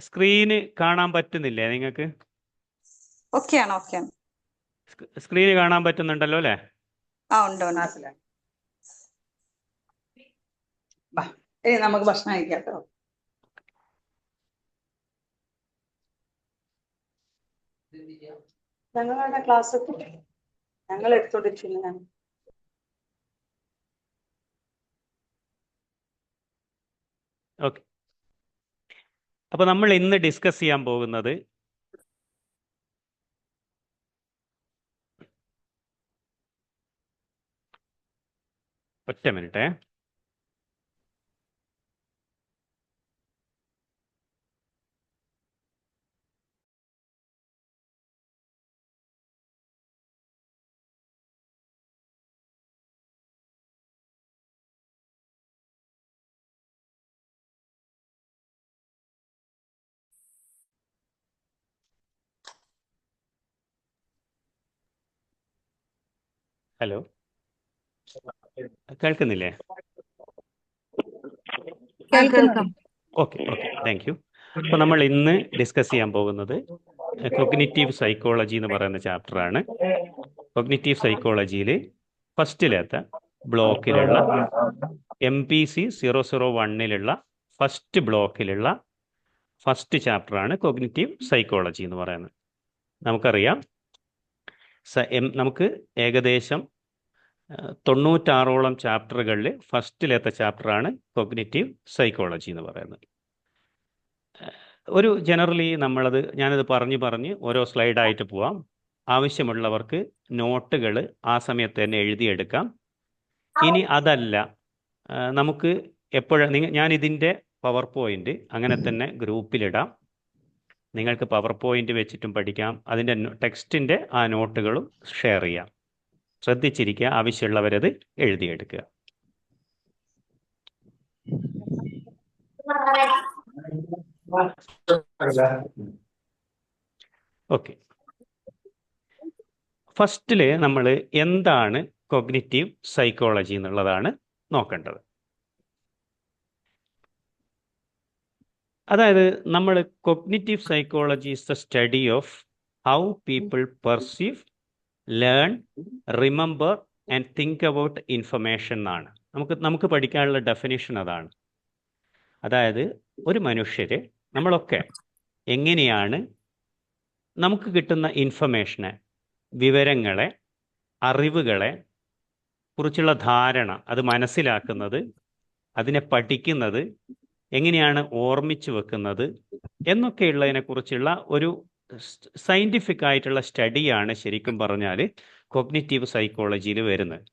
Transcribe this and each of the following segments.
Screen കാണാൻ പറ്റുന്നില്ലേ നിങ്ങൾക്ക്? ഓക്കെയാണ്. സ്ക്രീന് കാണാൻ പറ്റുന്നുണ്ടല്ലോ അല്ലേ? ഉണ്ട്. നമുക്ക് ഭക്ഷണം കഴിക്കാം കേട്ടോ. ഞങ്ങളുടെ ക്ലാസ് ഞങ്ങൾ എടുത്തോണ്ടിരിക്കുന്നു. ഓക്കെ. അപ്പോൾ നമ്മൾ ഇന്ന് ഡിസ്കസ് ചെയ്യാൻ പോകുന്നത് ഒറ്റ മിനിറ്റ്. ഹലോ, കേൾക്കുന്നില്ലേ? കേൾക്കാം. Okay, thank you. അപ്പോൾ നമ്മൾ ഇന്ന് ഡിസ്കസ് ചെയ്യാൻ പോകുന്നത് കൊഗ്നിറ്റീവ് സൈക്കോളജി എന്ന് പറയുന്ന ചാപ്റ്ററാണ്. കൊഗ്നിറ്റീവ് സൈക്കോളജിയിൽ ഫസ്റ്റിലത്തെ ബ്ലോക്കിലുള്ള MPC 001 ഫസ്റ്റ് ബ്ലോക്കിലുള്ള ഫസ്റ്റ് ചാപ്റ്ററാണ് കൊഗ്നിറ്റീവ് സൈക്കോളജി എന്ന് പറയുന്നത്. നമുക്കറിയാം, നമുക്ക് ഏകദേശം 96ഓളം ചാപ്റ്ററുകളിൽ ഫസ്റ്റിലത്തെ ചാപ്റ്ററാണ് കൊഗ്നിറ്റീവ് സൈക്കോളജി എന്ന് പറയുന്നത്. ഒരു ജനറലി ഞാനത് പറഞ്ഞ് ഓരോ സ്ലൈഡായിട്ട് പോവാം. ആവശ്യമുള്ളവർക്ക് നോട്ടുകൾ ആ സമയത്ത് തന്നെ എഴുതിയെടുക്കാം. ഇനി അതല്ല, നമുക്ക് ഞാനിതിൻ്റെ പവർ പോയിൻ്റ് അങ്ങനെ തന്നെ ഗ്രൂപ്പിലിടാം. നിങ്ങൾക്ക് പവർ പോയിൻ്റ് വെച്ചിട്ടും പഠിക്കാം. അതിൻ്റെ ടെക്സ്റ്റിൻ്റെ ആ നോട്ടുകളും ഷെയർ ചെയ്യാം. ശ്രദ്ധിച്ചിരിക്കുക, ആവശ്യമുള്ളവരത് എഴുതിയെടുക്കുക. ഓക്കെ. ഫസ്റ്റിൽ നമ്മൾ എന്താണ് കൊഗ്നിറ്റീവ് സൈക്കോളജി എന്നുള്ളതാണ് നോക്കേണ്ടത്. അതായത് നമ്മൾ cognitive psychology is the study of how people perceive, learn, remember and think about information എന്നാണ്. നമുക്ക് പഠിക്കാനുള്ള ഡെഫിനിഷൻ അതാണ്. അതായത് ഒരു മനുഷ്യര് നമ്മളൊക്കെ എങ്ങനെയാണ് നമുക്ക് കിട്ടുന്ന ഇൻഫർമേഷനെ, വിവരങ്ങളെ, അറിവുകളെ കുറിച്ചുള്ള ധാരണ, അത് മനസ്സിലാക്കുന്നത്, അതിനെ പഠിക്കുന്നത്, എങ്ങനെയാണ് ഓർമ്മിച്ചു വെക്കുന്നത് എന്നൊക്കെയുള്ളതിനെക്കുറിച്ചുള്ള ഒരു സയൻറ്റിഫിക് ആയിട്ടുള്ള സ്റ്റഡിയാണ് ശരിക്കും പറഞ്ഞാൽ കൊഗ്നിറ്റീവ് സൈക്കോളജിയിൽ വരുന്നത്.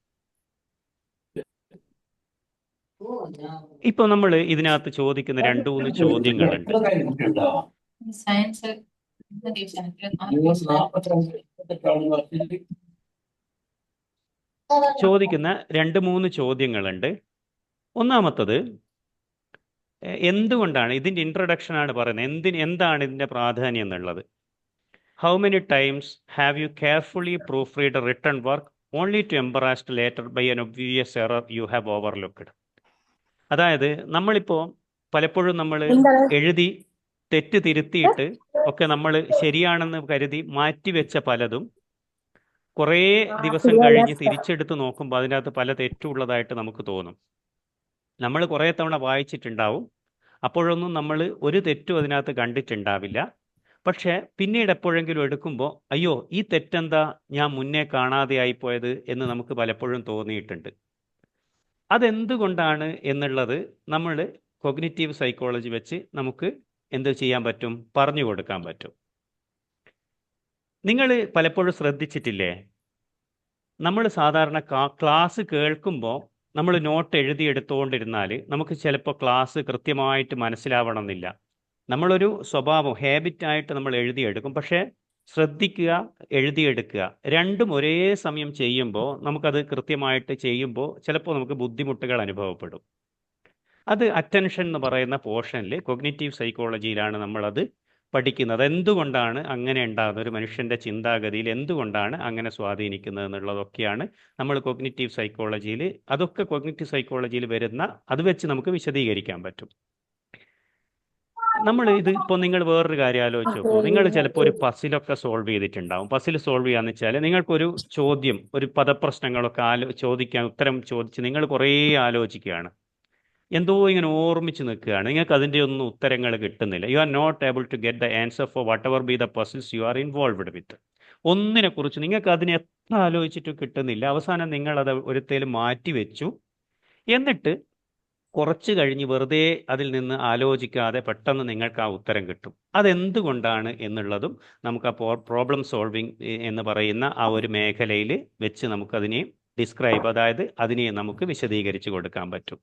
ഇപ്പോൾ നമ്മൾ ഇതിനകത്ത് ചോദിക്കുന്ന 2-3 ചോദ്യങ്ങളുണ്ട്. ചോദിക്കുന്ന 2-3 ചോദ്യങ്ങളുണ്ട്. ഒന്നാമത്തത്, എന്തുകൊണ്ടാണ് ഇതിൻ്റെ ഇൻട്രൊഡക്ഷനാണ് പറയുന്നത്, എന്താണ് ഇതിൻ്റെ പ്രാധാന്യം എന്നുള്ളത്. How many times have you carefully proofread written work only to embarrassed later by an obvious error you have overlooked. അതായത് നമ്മളിപ്പോൾ പലപ്പോഴും നമ്മൾ എഴുതി തെറ്റ് തിരുത്തിയിട്ട് ഒക്കെ നമ്മൾ ശരിയാണെന്ന് കരുതി മാറ്റിവെച്ച പലതും കുറേ ദിവസം കഴിഞ്ഞ് തിരിച്ചെടുത്ത് നോക്കുമ്പോൾ അതിനകത്ത് പല തെറ്റുള്ളതായിട്ട് നമുക്ക് തോന്നും. നമ്മൾ കുറേ തവണ വായിച്ചിട്ടുണ്ടാവും, അപ്പോഴൊന്നും നമ്മൾ ഒരു തെറ്റും അതിനകത്ത് കണ്ടിട്ടുണ്ടാവില്ല. പക്ഷേ പിന്നീട് എപ്പോഴെങ്കിലും എടുക്കുമ്പോൾ അയ്യോ, ഈ തെറ്റെന്താ ഞാൻ മുന്നേ കാണാതെ ആയിപ്പോയത് എന്ന് നമുക്ക് പലപ്പോഴും തോന്നിയിട്ടുണ്ട്. അതെന്തുകൊണ്ടാണ് എന്നുള്ളത് നമ്മൾ കൊഗ്നിറ്റീവ് സൈക്കോളജി വെച്ച് നമുക്ക് എന്ത് ചെയ്യാൻ പറ്റും, പറഞ്ഞു കൊടുക്കാൻ പറ്റും. നിങ്ങൾ പലപ്പോഴും ശ്രദ്ധിച്ചിട്ടില്ലേ, നമ്മൾ സാധാരണ ക്ലാസ് കേൾക്കുമ്പോൾ നമ്മൾ നോട്ട് എഴുതിയെടുത്തുകൊണ്ടിരുന്നാൽ നമുക്ക് ചിലപ്പോൾ ക്ലാസ് കൃത്യമായിട്ട് മനസ്സിലാവണമെന്നില്ല. നമ്മളൊരു സ്വഭാവം, ഹാബിറ്റായിട്ട് നമ്മൾ എഴുതിയെടുക്കും. പക്ഷേ ശ്രദ്ധിക്കുക, എഴുതിയെടുക്കുക, രണ്ടും ഒരേ സമയം ചെയ്യുമ്പോൾ നമുക്കത് കൃത്യമായിട്ട് ചെയ്യുമ്പോൾ ചിലപ്പോൾ നമുക്ക് ബുദ്ധിമുട്ടുകൾ അനുഭവപ്പെടും. അത് അറ്റൻഷൻ എന്ന് പറയുന്ന പോർഷനിൽ കൊഗ്നിറ്റീവ് സൈക്കോളജിയിലാണ് നമ്മളത് പഠിക്കുന്നത്. എന്തുകൊണ്ടാണ് അങ്ങനെ ഉണ്ടാകുന്നത്, ഒരു മനുഷ്യൻ്റെ ചിന്താഗതിയിൽ എന്തുകൊണ്ടാണ് അങ്ങനെ സ്വാധീനിക്കുന്നത് എന്നുള്ളതൊക്കെയാണ് നമ്മൾ കൊഗ്നിറ്റീവ് സൈക്കോളജിയിൽ, അതൊക്കെ കൊഗ്നിറ്റീവ് സൈക്കോളജിയിൽ വരുന്ന, അത് വെച്ച് നമുക്ക് വിശദീകരിക്കാൻ പറ്റും. നമ്മൾ ഇത് ഇപ്പോൾ നിങ്ങൾ വേറൊരു കാര്യം ആലോചിച്ച് നോക്കൂ. നിങ്ങൾ ചിലപ്പോൾ ഒരു പസിലൊക്കെ സോൾവ് ചെയ്തിട്ടുണ്ടാവും. പസിൽ സോൾവ് ചെയ്യാന്ന് വെച്ചാൽ നിങ്ങൾക്കൊരു ചോദ്യം, ഒരു പദപ്രശ്നങ്ങളൊക്കെ ചോദിക്കാൻ ഉത്തരം ചോദിച്ച് നിങ്ങൾ കുറേ ആലോചിക്കുകയാണ്. എന്തോ ഇങ്ങനെ ഓർമ്മിച്ച് നിൽക്കുകയാണ്. നിങ്ങൾക്ക് അതിൻ്റെ ഒന്നും ഉത്തരങ്ങൾ കിട്ടുന്നില്ല. You are not able to get the answer for whatever be the puzzles you are involved with. ഒന്നിനെക്കുറിച്ച് നിങ്ങൾക്ക് അതിനെ എത്ര ആലോചിച്ചിട്ട് കിട്ടുന്നില്ല. അവസാനം നിങ്ങളത് ഒരുത്തേലും മാറ്റി വെച്ചു. എന്നിട്ട് കുറച്ച് കഴിഞ്ഞ് വെറുതെ അതിൽ നിന്ന് ആലോചിക്കാതെ പെട്ടെന്ന് നിങ്ങൾക്ക് ആ ഉത്തരം കിട്ടും. അതെന്തുകൊണ്ടാണ് എന്നുള്ളതും നമുക്ക് ആ പ്രോബ്ലം സോൾവിങ് എന്ന് പറയുന്ന ആ ഒരു മേഖലയിൽ വെച്ച് നമുക്കതിനെ ഡിസ്ക്രൈബ്, അതായത് അതിനെ നമുക്ക് വിശദീകരിച്ച് കൊടുക്കാൻ പറ്റും.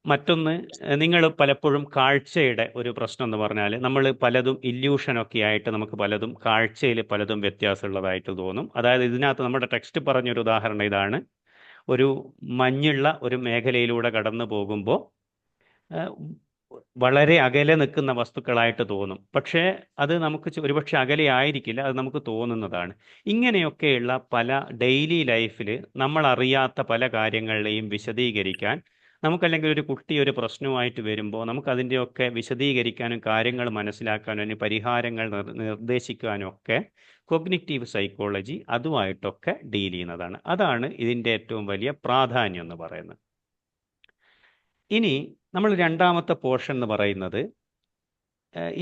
മറ്റൊന്ന്, നിങ്ങൾ പലപ്പോഴും കാഴ്ചയുടെ ഒരു പ്രശ്നം എന്ന് പറഞ്ഞാൽ നമ്മൾ പലതും ഇല്യൂഷനൊക്കെ ആയിട്ട് നമുക്ക് പലതും കാഴ്ചയിൽ പലതും വ്യത്യാസമുള്ളതായിട്ട് തോന്നും. അതായത് ഇതിനകത്ത് നമ്മുടെ ടെക്സ്റ്റ് പറഞ്ഞൊരു ഉദാഹരണം ഇതാണ്. ഒരു മഞ്ഞുള്ള ഒരു മേഖലയിലൂടെ കടന്നു പോകുമ്പോൾ വളരെ അകലെ നിൽക്കുന്ന വസ്തുക്കളായിട്ട് തോന്നും. പക്ഷേ അത് നമുക്ക് ഒരുപക്ഷെ അകലെ ആയിരിക്കില്ല, അത് നമുക്ക് തോന്നുന്നതാണ്. ഇങ്ങനെയൊക്കെയുള്ള പല ഡെയിലി ലൈഫിൽ നമ്മൾ അറിയാത്ത പല കാര്യങ്ങളെയും വിശദീകരിക്കാൻ നമുക്കല്ലെങ്കിൽ ഒരു കുട്ടി ഒരു പ്രശ്നവുമായിട്ട് വരുമ്പോൾ നമുക്കതിൻ്റെയൊക്കെ വിശദീകരിക്കാനും കാര്യങ്ങൾ മനസ്സിലാക്കാനും അതിന് പരിഹാരങ്ങൾ നിർദ്ദേശിക്കാനും ഒക്കെ കോഗ്നിറ്റീവ് സൈക്കോളജി അതുമായിട്ടൊക്കെ ഡീൽ ചെയ്യുന്നതാണ്. അതാണ് ഇതിൻ്റെ ഏറ്റവും വലിയ പ്രാധാന്യം എന്ന് പറയുന്നത്. ഇനി നമ്മൾ രണ്ടാമത്തെ പോർഷൻ എന്ന് പറയുന്നത്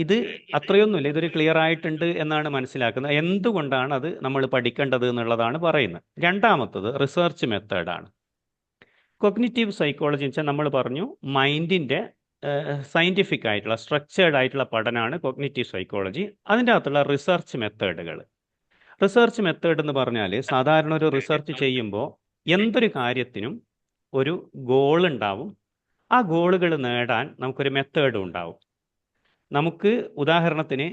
ഇത് അത്രയൊന്നുമില്ല, ഇതൊരു ക്ലിയർ ആയിട്ടുണ്ട് എന്നാണ് മനസ്സിലാക്കുന്നത്. എന്തുകൊണ്ടാണ് അത് നമ്മൾ പഠിക്കേണ്ടത് എന്നുള്ളതാണ് പറയുന്നത്. രണ്ടാമത്തത് റിസർച്ച് മെത്തേഡാണ്. കോഗ്നിറ്റീവ് സൈക്കോളജി എന്ന് വെച്ചാൽ നമ്മൾ പറഞ്ഞു മൈൻഡിൻ്റെ സയൻറ്റിഫിക് ആയിട്ടുള്ള സ്ട്രക്ചേർഡ് ആയിട്ടുള്ള പഠനമാണ് കോഗ്നിറ്റീവ് സൈക്കോളജി. അതിൻ്റെ അകത്തുള്ള റിസർച്ച് മെത്തേഡുകൾ. റിസർച്ച് മെത്തേഡ് എന്ന് പറഞ്ഞാൽ സാധാരണ ഒരു റിസർച്ച് ചെയ്യുമ്പോൾ എന്തൊരു കാര്യത്തിനും ഒരു ഗോൾ ഉണ്ടാവും. ആ ഗോളുകൾ നേടാൻ നമുക്കൊരു മെത്തേഡും ഉണ്ടാവും. നമുക്ക് ഉദാഹരണത്തിന്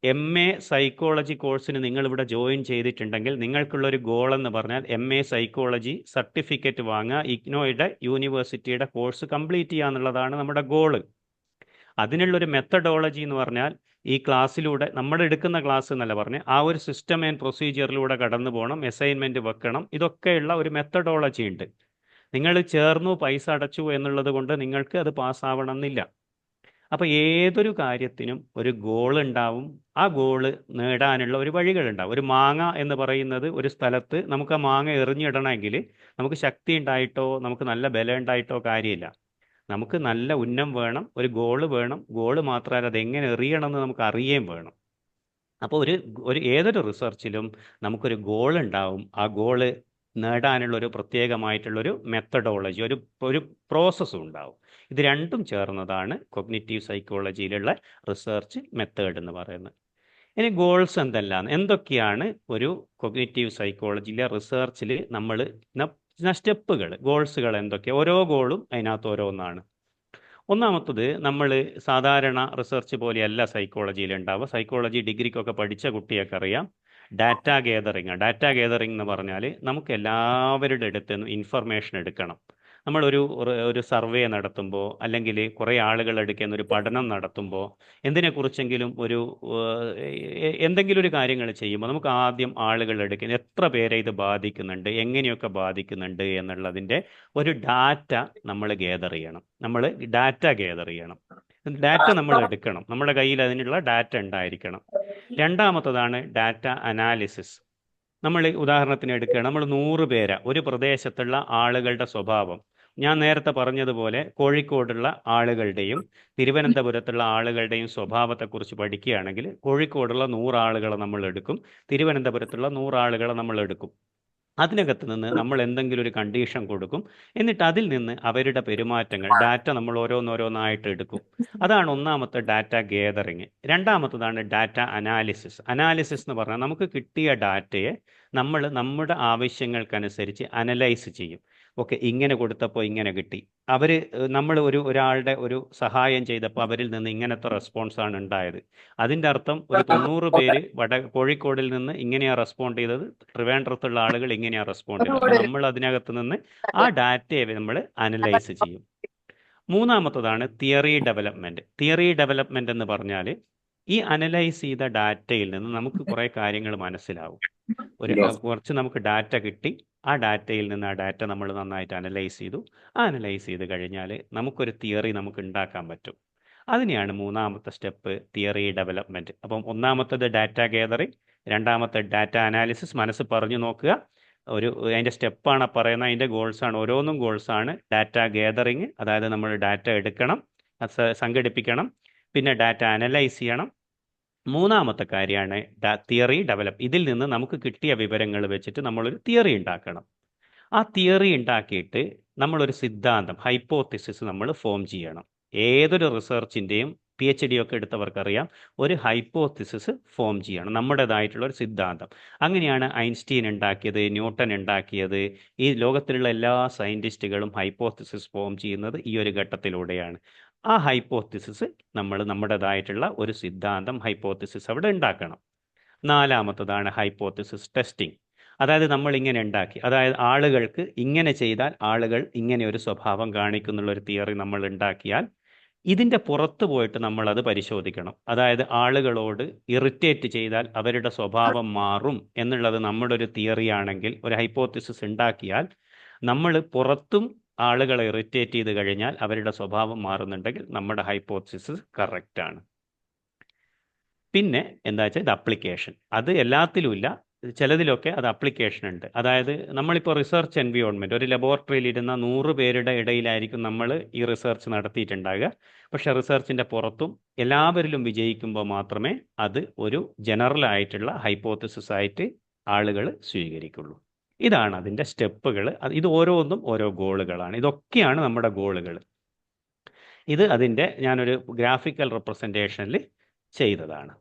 MA സൈക്കോളജി കോഴ്സിന് നിങ്ങളിവിടെ ജോയിൻ ചെയ്തിട്ടുണ്ടെങ്കിൽ നിങ്ങൾക്കുള്ളൊരു ഗോൾ എന്ന് പറഞ്ഞാൽ MA സൈക്കോളജി സർട്ടിഫിക്കറ്റ് വാങ്ങുക, ഇഗ്നോയുടെ യൂണിവേഴ്സിറ്റിയുടെ കോഴ്സ് കംപ്ലീറ്റ് ചെയ്യുക എന്നുള്ളതാണ് നമ്മുടെ ഗോള്. അതിനുള്ളൊരു മെത്തഡോളജി എന്ന് പറഞ്ഞാൽ ഈ ക്ലാസ്സിലൂടെ നമ്മൾ എടുക്കുന്ന ക്ലാസ് എന്നല്ല പറഞ്ഞ് ആ ഒരു സിസ്റ്റം ആൻഡ് പ്രൊസീജിയറിലൂടെ കടന്നു പോകണം, അസൈൻമെൻറ്റ് വെക്കണം. ഇതൊക്കെയുള്ള ഒരു മെത്തഡോളജി ഉണ്ട്. നിങ്ങൾ ചേർന്നു പൈസ അടച്ചു എന്നുള്ളത് കൊണ്ട് നിങ്ങൾക്ക് അത് പാസ്സാവണം എന്നില്ല. അപ്പോൾ ഏതൊരു കാര്യത്തിനും ഒരു ഗോൾ ഉണ്ടാവും. ആ ഗോള് നേടാനുള്ള ഒരു വഴികളുണ്ടാവും. ഒരു മാങ്ങ എന്ന് പറയുന്നത് ഒരു സ്ഥലത്ത് നമുക്ക് ആ മാങ്ങ എറിഞ്ഞിടണമെങ്കിൽ നമുക്ക് ശക്തി ഉണ്ടായിട്ടോ നമുക്ക് നല്ല ബലം ഉണ്ടായിട്ടോ കാര്യമില്ല. നമുക്ക് നല്ല ഉന്നം വേണം, ഒരു ഗോള് വേണം. ഗോള് മാത്രമല്ല അതെങ്ങനെ എറിയണമെന്ന് നമുക്ക് അറിയുകയും വേണം. അപ്പോൾ ഏതൊരു റിസർച്ചിലും നമുക്കൊരു ഗോൾ ഉണ്ടാവും. ആ ഗോള് നേടാനുള്ള ഒരു പ്രത്യേകമായിട്ടുള്ളൊരു മെത്തഡോളജി, ഒരു പ്രോസസ്സും ഉണ്ടാവും. ഇത് രണ്ടും ചേർന്നതാണ് കോഗ്നിറ്റീവ് സൈക്കോളജിയിലുള്ള റിസർച്ച് മെത്തേഡ് എന്ന് പറയുന്നത്. ഇനി ഗോൾസ് എന്തൊക്കെയാണ് ഒരു കോഗ്നിറ്റീവ് സൈക്കോളജിയിലെ റിസർച്ചിൽ നമ്മൾ സ്റ്റെപ്പുകൾ, ഗോൾസുകൾ എന്തൊക്കെയാണ്? ഓരോ ഗോളും അതിനകത്ത് ഓരോന്നാണ്. ഒന്നാമത്തത്, നമ്മൾ സാധാരണ റിസർച്ച് പോലെയല്ല സൈക്കോളജിയിൽ ഉണ്ടാവുക. സൈക്കോളജി ഡിഗ്രിക്കൊക്കെ പഠിച്ച കുട്ടിയൊക്കെ അറിയാം. ഡാറ്റ ഗേദറിങ് എന്ന് പറഞ്ഞാൽ നമുക്ക് എല്ലാവരുടെ അടുത്ത് നിന്നും ഇൻഫർമേഷൻ എടുക്കണം. നമ്മളൊരു സർവേ നടത്തുമ്പോൾ അല്ലെങ്കിൽ കുറേ ആളുകൾ എടുക്കുന്ന ഒരു പഠനം നടത്തുമ്പോൾ എന്തിനെക്കുറിച്ചെങ്കിലും എന്തെങ്കിലും ഒരു കാര്യങ്ങൾ ചെയ്യുമ്പോൾ നമുക്ക് ആദ്യം ആളുകൾ എടുക്കുന്ന എത്ര പേരെ ഇത് ബാധിക്കുന്നുണ്ട്, എങ്ങനെയൊക്കെ ബാധിക്കുന്നുണ്ട് എന്നുള്ളതിൻ്റെ ഒരു ഡാറ്റ നമ്മൾ ഗേദർ ചെയ്യണം. ഡാറ്റ നമ്മൾ എടുക്കണം. നമ്മുടെ കയ്യിൽ അതിനുള്ള ഡാറ്റ ഉണ്ടായിരിക്കണം. രണ്ടാമത്തതാണ് ഡാറ്റ അനാലിസിസ്. നമ്മൾ ഉദാഹരണത്തിന് എടുക്കുകയാണ്, നമ്മൾ 100 പേര് ഒരു പ്രദേശത്തുള്ള ആളുകളുടെ സ്വഭാവം, ഞാൻ നേരത്തെ പറഞ്ഞതുപോലെ കോഴിക്കോടുള്ള ആളുകളുടെയും തിരുവനന്തപുരത്തുള്ള ആളുകളുടെയും സ്വഭാവത്തെക്കുറിച്ച് പഠിക്കുകയാണെങ്കിൽ കോഴിക്കോടുള്ള 100 ആളുകളെ നമ്മൾ എടുക്കും, തിരുവനന്തപുരത്തുള്ള 100 ആളുകളെ നമ്മൾ എടുക്കും. അതിനകത്ത് നിന്ന് നമ്മൾ എന്തെങ്കിലും ഒരു കണ്ടീഷൻ കൊടുക്കും. എന്നിട്ട് അതിൽ നിന്ന് അവരുടെ പെരുമാറ്റങ്ങൾ ഡാറ്റ നമ്മൾ ഓരോന്നോരോന്നായിട്ട് എടുക്കും. അതാണ് ഒന്നാമത്തെ ഡാറ്റ ഗേദറിങ്. രണ്ടാമത്തതാണ് ഡാറ്റ അനാലിസിസ്. എന്ന് പറഞ്ഞാൽ നമുക്ക് കിട്ടിയ ഡാറ്റയെ നമ്മൾ നമ്മുടെ ആവശ്യങ്ങൾക്കനുസരിച്ച് അനലൈസ് ചെയ്യും. ഓക്കെ, ഇങ്ങനെ കൊടുത്തപ്പോൾ ഇങ്ങനെ കിട്ടി. നമ്മൾ ഒരാളുടെ ഒരു സഹായം ചെയ്തപ്പോൾ അവരിൽ നിന്ന് ഇങ്ങനത്തെ റെസ്പോൺസാണ് ഉണ്ടായത്. അതിൻ്റെ അർത്ഥം ഒരു 90 പേര് കോഴിക്കോടിൽ നിന്ന് ഇങ്ങനെയാണ് റെസ്പോണ്ട് ചെയ്തത്, ട്രിവാൻഡ്രത്തുള്ള ആളുകൾ ഇങ്ങനെയാണ് റെസ്പോണ്ട് ചെയ്തത്. അപ്പോൾ നമ്മൾ അതിനകത്ത് നിന്ന് ആ ഡാറ്റയെ നമ്മൾ അനലൈസ് ചെയ്യും. മൂന്നാമത്തതാണ് തിയറി ഡെവലപ്മെൻറ്റ് എന്ന് പറഞ്ഞാൽ ഈ അനലൈസ് ചെയ്ത ഡാറ്റയിൽ നിന്ന് നമുക്ക് കുറേ കാര്യങ്ങൾ മനസ്സിലാവും. കുറച്ച് നമുക്ക് ഡാറ്റ കിട്ടി, ആ ഡാറ്റയിൽ നിന്ന് ആ ഡാറ്റ നമ്മൾ നന്നായിട്ട് അനലൈസ് ചെയ്തു. ആ അനലൈസ് ചെയ്ത് കഴിഞ്ഞാൽ നമുക്കൊരു തിയറി നമുക്ക് ഉണ്ടാക്കാൻ പറ്റും. അതിനെയാണ് മൂന്നാമത്തെ സ്റ്റെപ്പ് തിയറി ഡെവലപ്മെൻറ്റ്. അപ്പം ഒന്നാമത്തത് ഡാറ്റ ഗേദറിങ്, രണ്ടാമത്തെ ഡാറ്റ അനാലിസിസ്. മനസ്സ് പറഞ്ഞു നോക്കുക, അതിൻ്റെ സ്റ്റെപ്പാണ് പറയുന്നത്, അതിൻ്റെ ഗോൾസാണ്, ഓരോന്നും ഗോൾസാണ്. ഡാറ്റ ഗേദറിങ്, അതായത് നമ്മൾ ഡാറ്റ എടുക്കണം, സംഘടിപ്പിക്കണം, പിന്നെ ഡാറ്റ അനലൈസ് ചെയ്യണം. മൂന്നാമത്തെ കാര്യമാണ് തിയറി ഡെവലപ്പ്. ഇതിൽ നിന്ന് നമുക്ക് കിട്ടിയ വിവരങ്ങൾ വെച്ചിട്ട് നമ്മളൊരു തിയറി ഉണ്ടാക്കണം. ആ തിയറി ഉണ്ടാക്കിയിട്ട് നമ്മളൊരു സിദ്ധാന്തം, ഹൈപ്പോത്തിസിസ് നമ്മൾ ഫോം ചെയ്യണം. ഏതൊരു റിസർച്ചിൻ്റെയും PhD ഒക്കെ എടുത്തവർക്കറിയാം, ഒരു ഹൈപ്പോത്തിസിസ് ഫോം ചെയ്യണം, നമ്മുടേതായിട്ടുള്ള ഒരു സിദ്ധാന്തം. അങ്ങനെയാണ് ഐൻസ്റ്റീൻ ഉണ്ടാക്കിയത്, ന്യൂട്ടൺ ഉണ്ടാക്കിയത്. ഈ ലോകത്തിലുള്ള എല്ലാ സയൻറ്റിസ്റ്റുകളും ഹൈപ്പോത്തിസിസ് ഫോം ചെയ്യുന്നത് ഈ ഒരു ഘട്ടത്തിലൂടെയാണ്. ആ ഹൈപ്പോത്തിസിസ് നമ്മൾ നമ്മുടേതായിട്ടുള്ള ഒരു സിദ്ധാന്തം, ഹൈപ്പോത്തിസിസ് അവിടെ ഉണ്ടാക്കണം. നാലാമത്തതാണ് ഹൈപ്പോത്തിസിസ് ടെസ്റ്റിംഗ്. അതായത് നമ്മൾ ഇങ്ങനെ ഉണ്ടാക്കി, അതായത് ആളുകൾക്ക് ഇങ്ങനെ ചെയ്താൽ ആളുകൾ ഇങ്ങനെ ഒരു സ്വഭാവം കാണിക്കുന്നുള്ളൊരു തിയറി നമ്മൾ ഉണ്ടാക്കിയാൽ ഇതിൻ്റെ പുറത്ത് പോയിട്ട് നമ്മളത് പരിശോധിക്കണം. അതായത് ആളുകളോട് ഇറിറ്റേറ്റ് ചെയ്താൽ അവരുടെ സ്വഭാവം മാറും എന്നുള്ളത് നമ്മുടെ ഒരു തിയറി ആണെങ്കിൽ, ഒരു ഹൈപ്പോത്തിസിസ് ഉണ്ടാക്കിയാൽ നമ്മൾ പുറത്തും ആളുകളെ ഇറിറ്റേറ്റ് ചെയ്ത് കഴിഞ്ഞാൽ അവരുടെ സ്വഭാവം മാറുന്നുണ്ടെങ്കിൽ നമ്മുടെ ഹൈപ്പോത്തിസിസ് കറക്റ്റാണ്. പിന്നെ എന്താ വെച്ചാൽ ഇത് അപ്ലിക്കേഷൻ. അത് എല്ലാത്തിലും ഇല്ല, ചിലതിലൊക്കെ അത് അപ്ലിക്കേഷൻ ഉണ്ട്. അതായത് നമ്മളിപ്പോൾ റിസർച്ച് എൻവിയോൺമെൻറ്റ്, ഒരു ലബോറട്ടറിയിൽ ഇരുന്ന 100 പേരുടെ ഇടയിലായിരിക്കും നമ്മൾ ഈ റിസർച്ച് നടത്തിയിട്ടുണ്ടാകുക. പക്ഷേ റിസർച്ചിൻ്റെ പുറത്തും എല്ലാവരിലും വിജയിക്കുമ്പോൾ മാത്രമേ അത് ഒരു ജനറൽ ആയിട്ടുള്ള ഹൈപ്പോത്തിസിസ് ആയിട്ട് ആളുകൾ സ്വീകരിക്കുള്ളൂ. ഇതാണ് അതിൻ്റെ സ്റ്റെപ്പുകൾ. ഇത് ഓരോന്നും ഓരോ ഗോളുകളാണ്. ഇതൊക്കെയാണ് നമ്മുടെ ഗോളുകൾ. ഇത് അതിൻ്റെ ഞാനൊരു ഗ്രാഫിക്കൽ റെപ്രസെൻറ്റേഷനിൽ ചെയ്തതാണ്.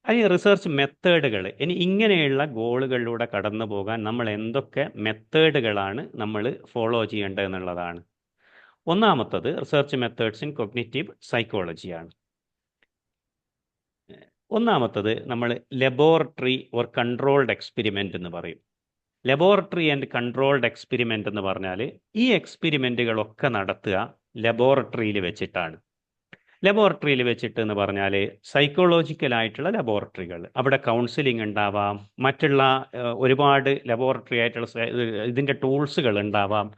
അതിന് റിസർച്ച് മെത്തേഡുകൾ, ഇനി ഇങ്ങനെയുള്ള ഗോളുകളിലൂടെ കടന്നു പോകാൻ നമ്മൾ എന്തൊക്കെ മെത്തേഡുകളാണ് നമ്മൾ ഫോളോ ചെയ്യേണ്ടത് എന്നുള്ളതാണ്. ഒന്നാമത്തത് റിസർച്ച് മെത്തേഡ്സ് ഇൻ കൊഗ്നിറ്റീവ് സൈക്കോളജിയാണ്. ഒന്നാമത്തത് നമ്മൾ ലബോറട്ടറി ഓർ കൺട്രോൾഡ് എക്സ്പെരിമെൻ്റ് എന്ന് പറയും. ലബോറട്ടറി ആൻഡ് കൺട്രോൾഡ് എക്സ്പെരിമെൻ്റ് എന്ന് പറഞ്ഞാൽ ഈ എക്സ്പെരിമെൻറ്റുകളൊക്കെ നടത്തുക ലബോറട്ടറിയിൽ വെച്ചിട്ടാണ്. ലബോറട്ടറിയിൽ വെച്ചിട്ട് എന്ന് പറഞ്ഞാൽ സൈക്കോളജിക്കലായിട്ടുള്ള ലബോറട്ടറികൾ, അവിടെ കൗൺസിലിംഗ് ഉണ്ടാവാം, മറ്റുള്ള ഒരുപാട് ലബോറട്ടറി ആയിട്ടുള്ള ഇതിൻ്റെ ടൂൾസുകൾ ഉണ്ടാവാം.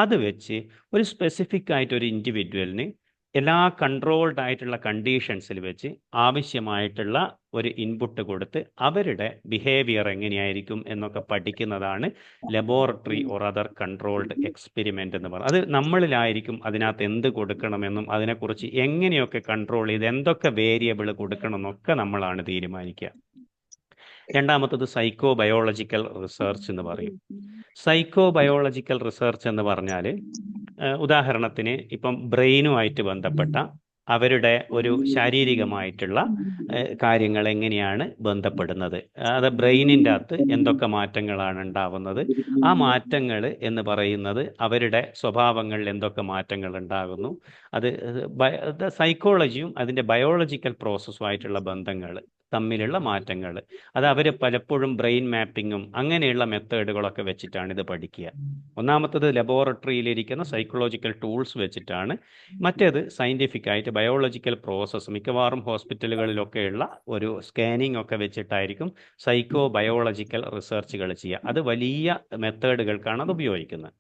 അത് വെച്ച് ഒരു സ്പെസിഫിക് ആയിട്ടൊരു ഇൻഡിവിജ്വലിന് എല്ലാ കൺട്രോൾഡ് ആയിട്ടുള്ള കണ്ടീഷൻസിൽ വെച്ച് ആവശ്യമായിട്ടുള്ള ഒരു ഇൻപുട്ട് കൊടുത്ത് അവരുടെ ബിഹേവിയർ എങ്ങനെയായിരിക്കും എന്നൊക്കെ പഠിക്കുന്നതാണ് laboratory or other controlled experiment എന്ന് പറയുന്നത്. അത് നമ്മളിലായിരിക്കും അതിനകത്ത് എന്ത് കൊടുക്കണമെന്നും അതിനെക്കുറിച്ച് എങ്ങനെയൊക്കെ കൺട്രോൾ ചെയ്ത് എന്തൊക്കെ വേരിയബിൾ കൊടുക്കണം എന്നൊക്കെ നമ്മളാണ് തീരുമാനിക്കുക. രണ്ടാമത്തത് സൈക്കോ ബയോളജിക്കൽ റിസർച്ച് എന്ന് പറയും. സൈക്കോ ബയോളജിക്കൽ റിസർച്ച് എന്ന് പറഞ്ഞാൽ ഉദാഹരണത്തിന് ഇപ്പം ബ്രെയിനുമായിട്ട് ബന്ധപ്പെട്ട അവരുടെ ഒരു ശാരീരികമായിട്ടുള്ള കാര്യങ്ങൾ എങ്ങനെയാണ് ബന്ധപ്പെടുന്നത്, അത് ബ്രെയിനിൻ്റെ അകത്ത് എന്തൊക്കെ മാറ്റങ്ങളാണ് ഉണ്ടാവുന്നത്, ആ മാറ്റങ്ങൾ എന്ന് പറയുന്നത് അവരുടെ സ്വഭാവങ്ങളിൽ എന്തൊക്കെ മാറ്റങ്ങൾ ഉണ്ടാകുന്നു, അത് സൈക്കോളജിയും അതിൻ്റെ ബയോളജിക്കൽ പ്രോസസ്സുമായിട്ടുള്ള ബന്ധങ്ങൾ തമ്മിലുള്ള മാറ്റങ്ങൾ, അത് അവർ പലപ്പോഴും ബ്രെയിൻ മാപ്പിങ്ങും അങ്ങനെയുള്ള മെത്തേഡുകളൊക്കെ വെച്ചിട്ടാണ് ഇത് പഠിക്കുക. ഒന്നാമത്തത് ലബോറട്ടറിയിലിരിക്കുന്ന സൈക്കോളജിക്കൽ ടൂൾസ് വെച്ചിട്ടാണ്. മറ്റേത് സയൻറ്റിഫിക് ആയിട്ട് ബയോളജിക്കൽ പ്രോസസ്സ്, മിക്കവാറും ഹോസ്പിറ്റലുകളിലൊക്കെയുള്ള ഒരു സ്കാനിങ് ഒക്കെ വെച്ചിട്ടായിരിക്കും സൈക്കോ ബയോളജിക്കൽ റിസർച്ചുകൾ ചെയ്യുക. അത് വലിയ മെത്തേഡുകൾക്കാണ് അത് ഉപയോഗിക്കുന്നത്.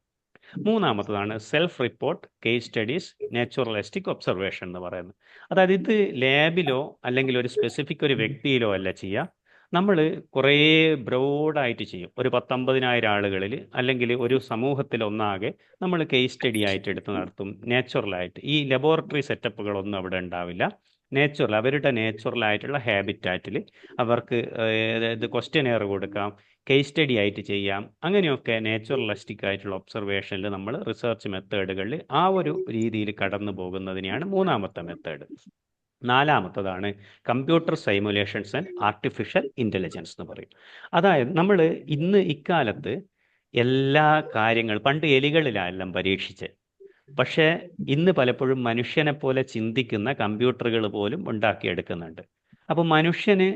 മൂന്നാമത്തതാണ് self report case studies naturalistic observation എന്ന് പറയുന്നത്. അതായത് ഇത് ലാബിലോ അല്ലെങ്കിൽ ഒരു സ്പെസിഫിക് ഒരു വ്യക്തിയിലോ അല്ല ചെയ്യുക, നമ്മൾ കുറേ ബ്രോഡായിട്ട് ചെയ്യും. ഒരു 10-50,000 ആളുകളിൽ അല്ലെങ്കിൽ ഒരു സമൂഹത്തിലൊന്നാകെ നമ്മൾ കേസ് സ്റ്റഡി ആയിട്ട് എടുത്ത് നടത്തും. നാച്ചുറലായിട്ട് ഈ ലബോറട്ടറി സെറ്റപ്പുകളൊന്നും അവിടെ ഉണ്ടാവില്ല. അവരുടെ നാച്ചുറലായിട്ടുള്ള ഹാബിറ്റാറ്റിൽ അവർക്ക് ഇത് ക്വസ്റ്റ്യനെയർ കൊടുക്കാം, കേസ് സ്റ്റഡി ആയിട്ട് ചെയ്യാം. അങ്ങനെയൊക്കെ നാച്ചുറലിസ്റ്റിക് ആയിട്ടുള്ള ഒബ്സർവേഷനിൽ നമ്മൾ റിസർച്ച് മെത്തേഡുകളിൽ ആ ഒരു രീതിയിൽ കടന്നു പോകുന്നതിനെയാണ് മൂന്നാമത്തെ മെത്തേഡ്. നാലാമത്തതാണ് computer simulations and artificial intelligence എന്ന് പറയും. അതായത് നമ്മൾ ഇന്ന് ഇക്കാലത്ത് എല്ലാ കാര്യങ്ങളും പണ്ട് എലികളിലെല്ലാം പരീക്ഷിച്ച്, പക്ഷേ ഇന്ന് പലപ്പോഴും മനുഷ്യനെ പോലെ ചിന്തിക്കുന്ന കമ്പ്യൂട്ടറുകൾ പോലും ഉണ്ടാക്കിയെടുക്കുന്നുണ്ട്. അപ്പോൾ മനുഷ്യന്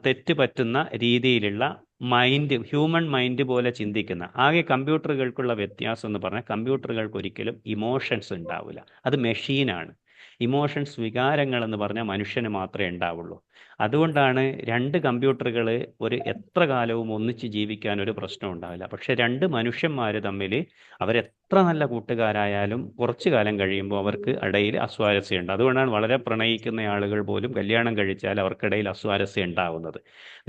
തെറ്റ് പറ്റുന്ന രീതിയിലുള്ള മൈൻഡ്, ഹ്യൂമൻ മൈൻഡ് പോലെ ചിന്തിക്കുന്ന, ആകെ കമ്പ്യൂട്ടറുകൾക്കുള്ള വ്യത്യാസം എന്ന് പറഞ്ഞാൽ കമ്പ്യൂട്ടറുകൾക്ക് ഒരിക്കലും ഇമോഷൻസ് ഉണ്ടാവില്ല, അത് മെഷീനാണ്. ഇമോഷൻസ്, വികാരങ്ങൾ എന്ന് പറഞ്ഞാൽ മനുഷ്യന് മാത്രമേ ഉണ്ടാവുള്ളൂ. അതുകൊണ്ടാണ് രണ്ട് കമ്പ്യൂട്ടറുകൾ എത്ര കാലവും ഒന്നിച്ച് ജീവിക്കാൻ ഒരു പ്രശ്നം ഉണ്ടാവില്ല. പക്ഷെ രണ്ട് മനുഷ്യന്മാർ തമ്മിൽ അവരെത്ര നല്ല കൂട്ടുകാരായാലും കുറച്ചു കാലം കഴിയുമ്പോൾ അവർക്ക് ഇടയിൽ അസ്വാരസ്യമുണ്ട്. അതുകൊണ്ടാണ് വളരെ പ്രണയിക്കുന്ന ആളുകൾ പോലും കല്യാണം കഴിച്ചാൽ അവർക്കിടയിൽ അസ്വാരസ്യം ഉണ്ടാവുന്നത്.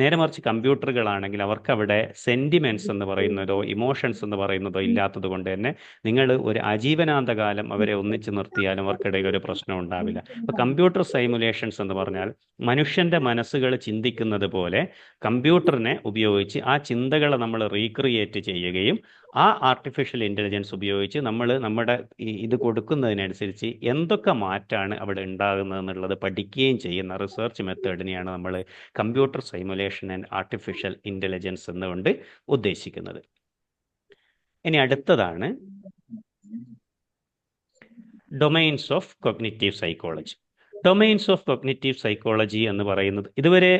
നേരെ മറിച്ച് കമ്പ്യൂട്ടറുകളാണെങ്കിൽ അവർക്ക് അവിടെ സെന്റിമെന്റ്സ് എന്ന് പറയുന്നതോ ഇമോഷൻസ് എന്ന് പറയുന്നതോ ഇല്ലാത്തത് കൊണ്ട് തന്നെ നിങ്ങൾ ഒരു ആജീവനാന്ത കാലം അവരെ ഒന്നിച്ച് നിർത്തിയാലും അവർക്കിടയിൽ ഒരു പ്രശ്നം ഉണ്ടാവില്ല. അപ്പോൾ കമ്പ്യൂട്ടർ സൈമുലേഷൻസ് എന്ന് പറഞ്ഞാൽ മനുഷ്യന്റെ മനസ്സുകൾ ചിന്തിക്കുന്നത് പോലെ കമ്പ്യൂട്ടറിനെ ഉപയോഗിച്ച് ആ ചിന്തകളെ നമ്മൾ റീക്രിയേറ്റ് ചെയ്യുകയും ആ ആർട്ടിഫിഷ്യൽ ഇൻ്റലിജൻസ് ഉപയോഗിച്ച് നമ്മൾ നമ്മുടെ ഇത് കൊടുക്കുന്നതിനനുസരിച്ച് എന്തൊക്കെ മാറ്റാണ് അവിടെ ഉണ്ടാകുന്നത് എന്നുള്ളത് പഠിക്കുകയും ചെയ്യുന്ന റിസർച്ച് മെത്തേഡിനെയാണ് നമ്മൾ കമ്പ്യൂട്ടർ സൈമുലേഷൻ ആൻഡ് ആർട്ടിഫിഷ്യൽ ഇൻ്റലിജൻസ് എന്നുകൊണ്ട് ഉദ്ദേശിക്കുന്നത്. ഇനി അടുത്തതാണ് domains of cognitive psychology. Domains of cognitive psychology എന്ന് പറയുന്നത് ഇതുവരെ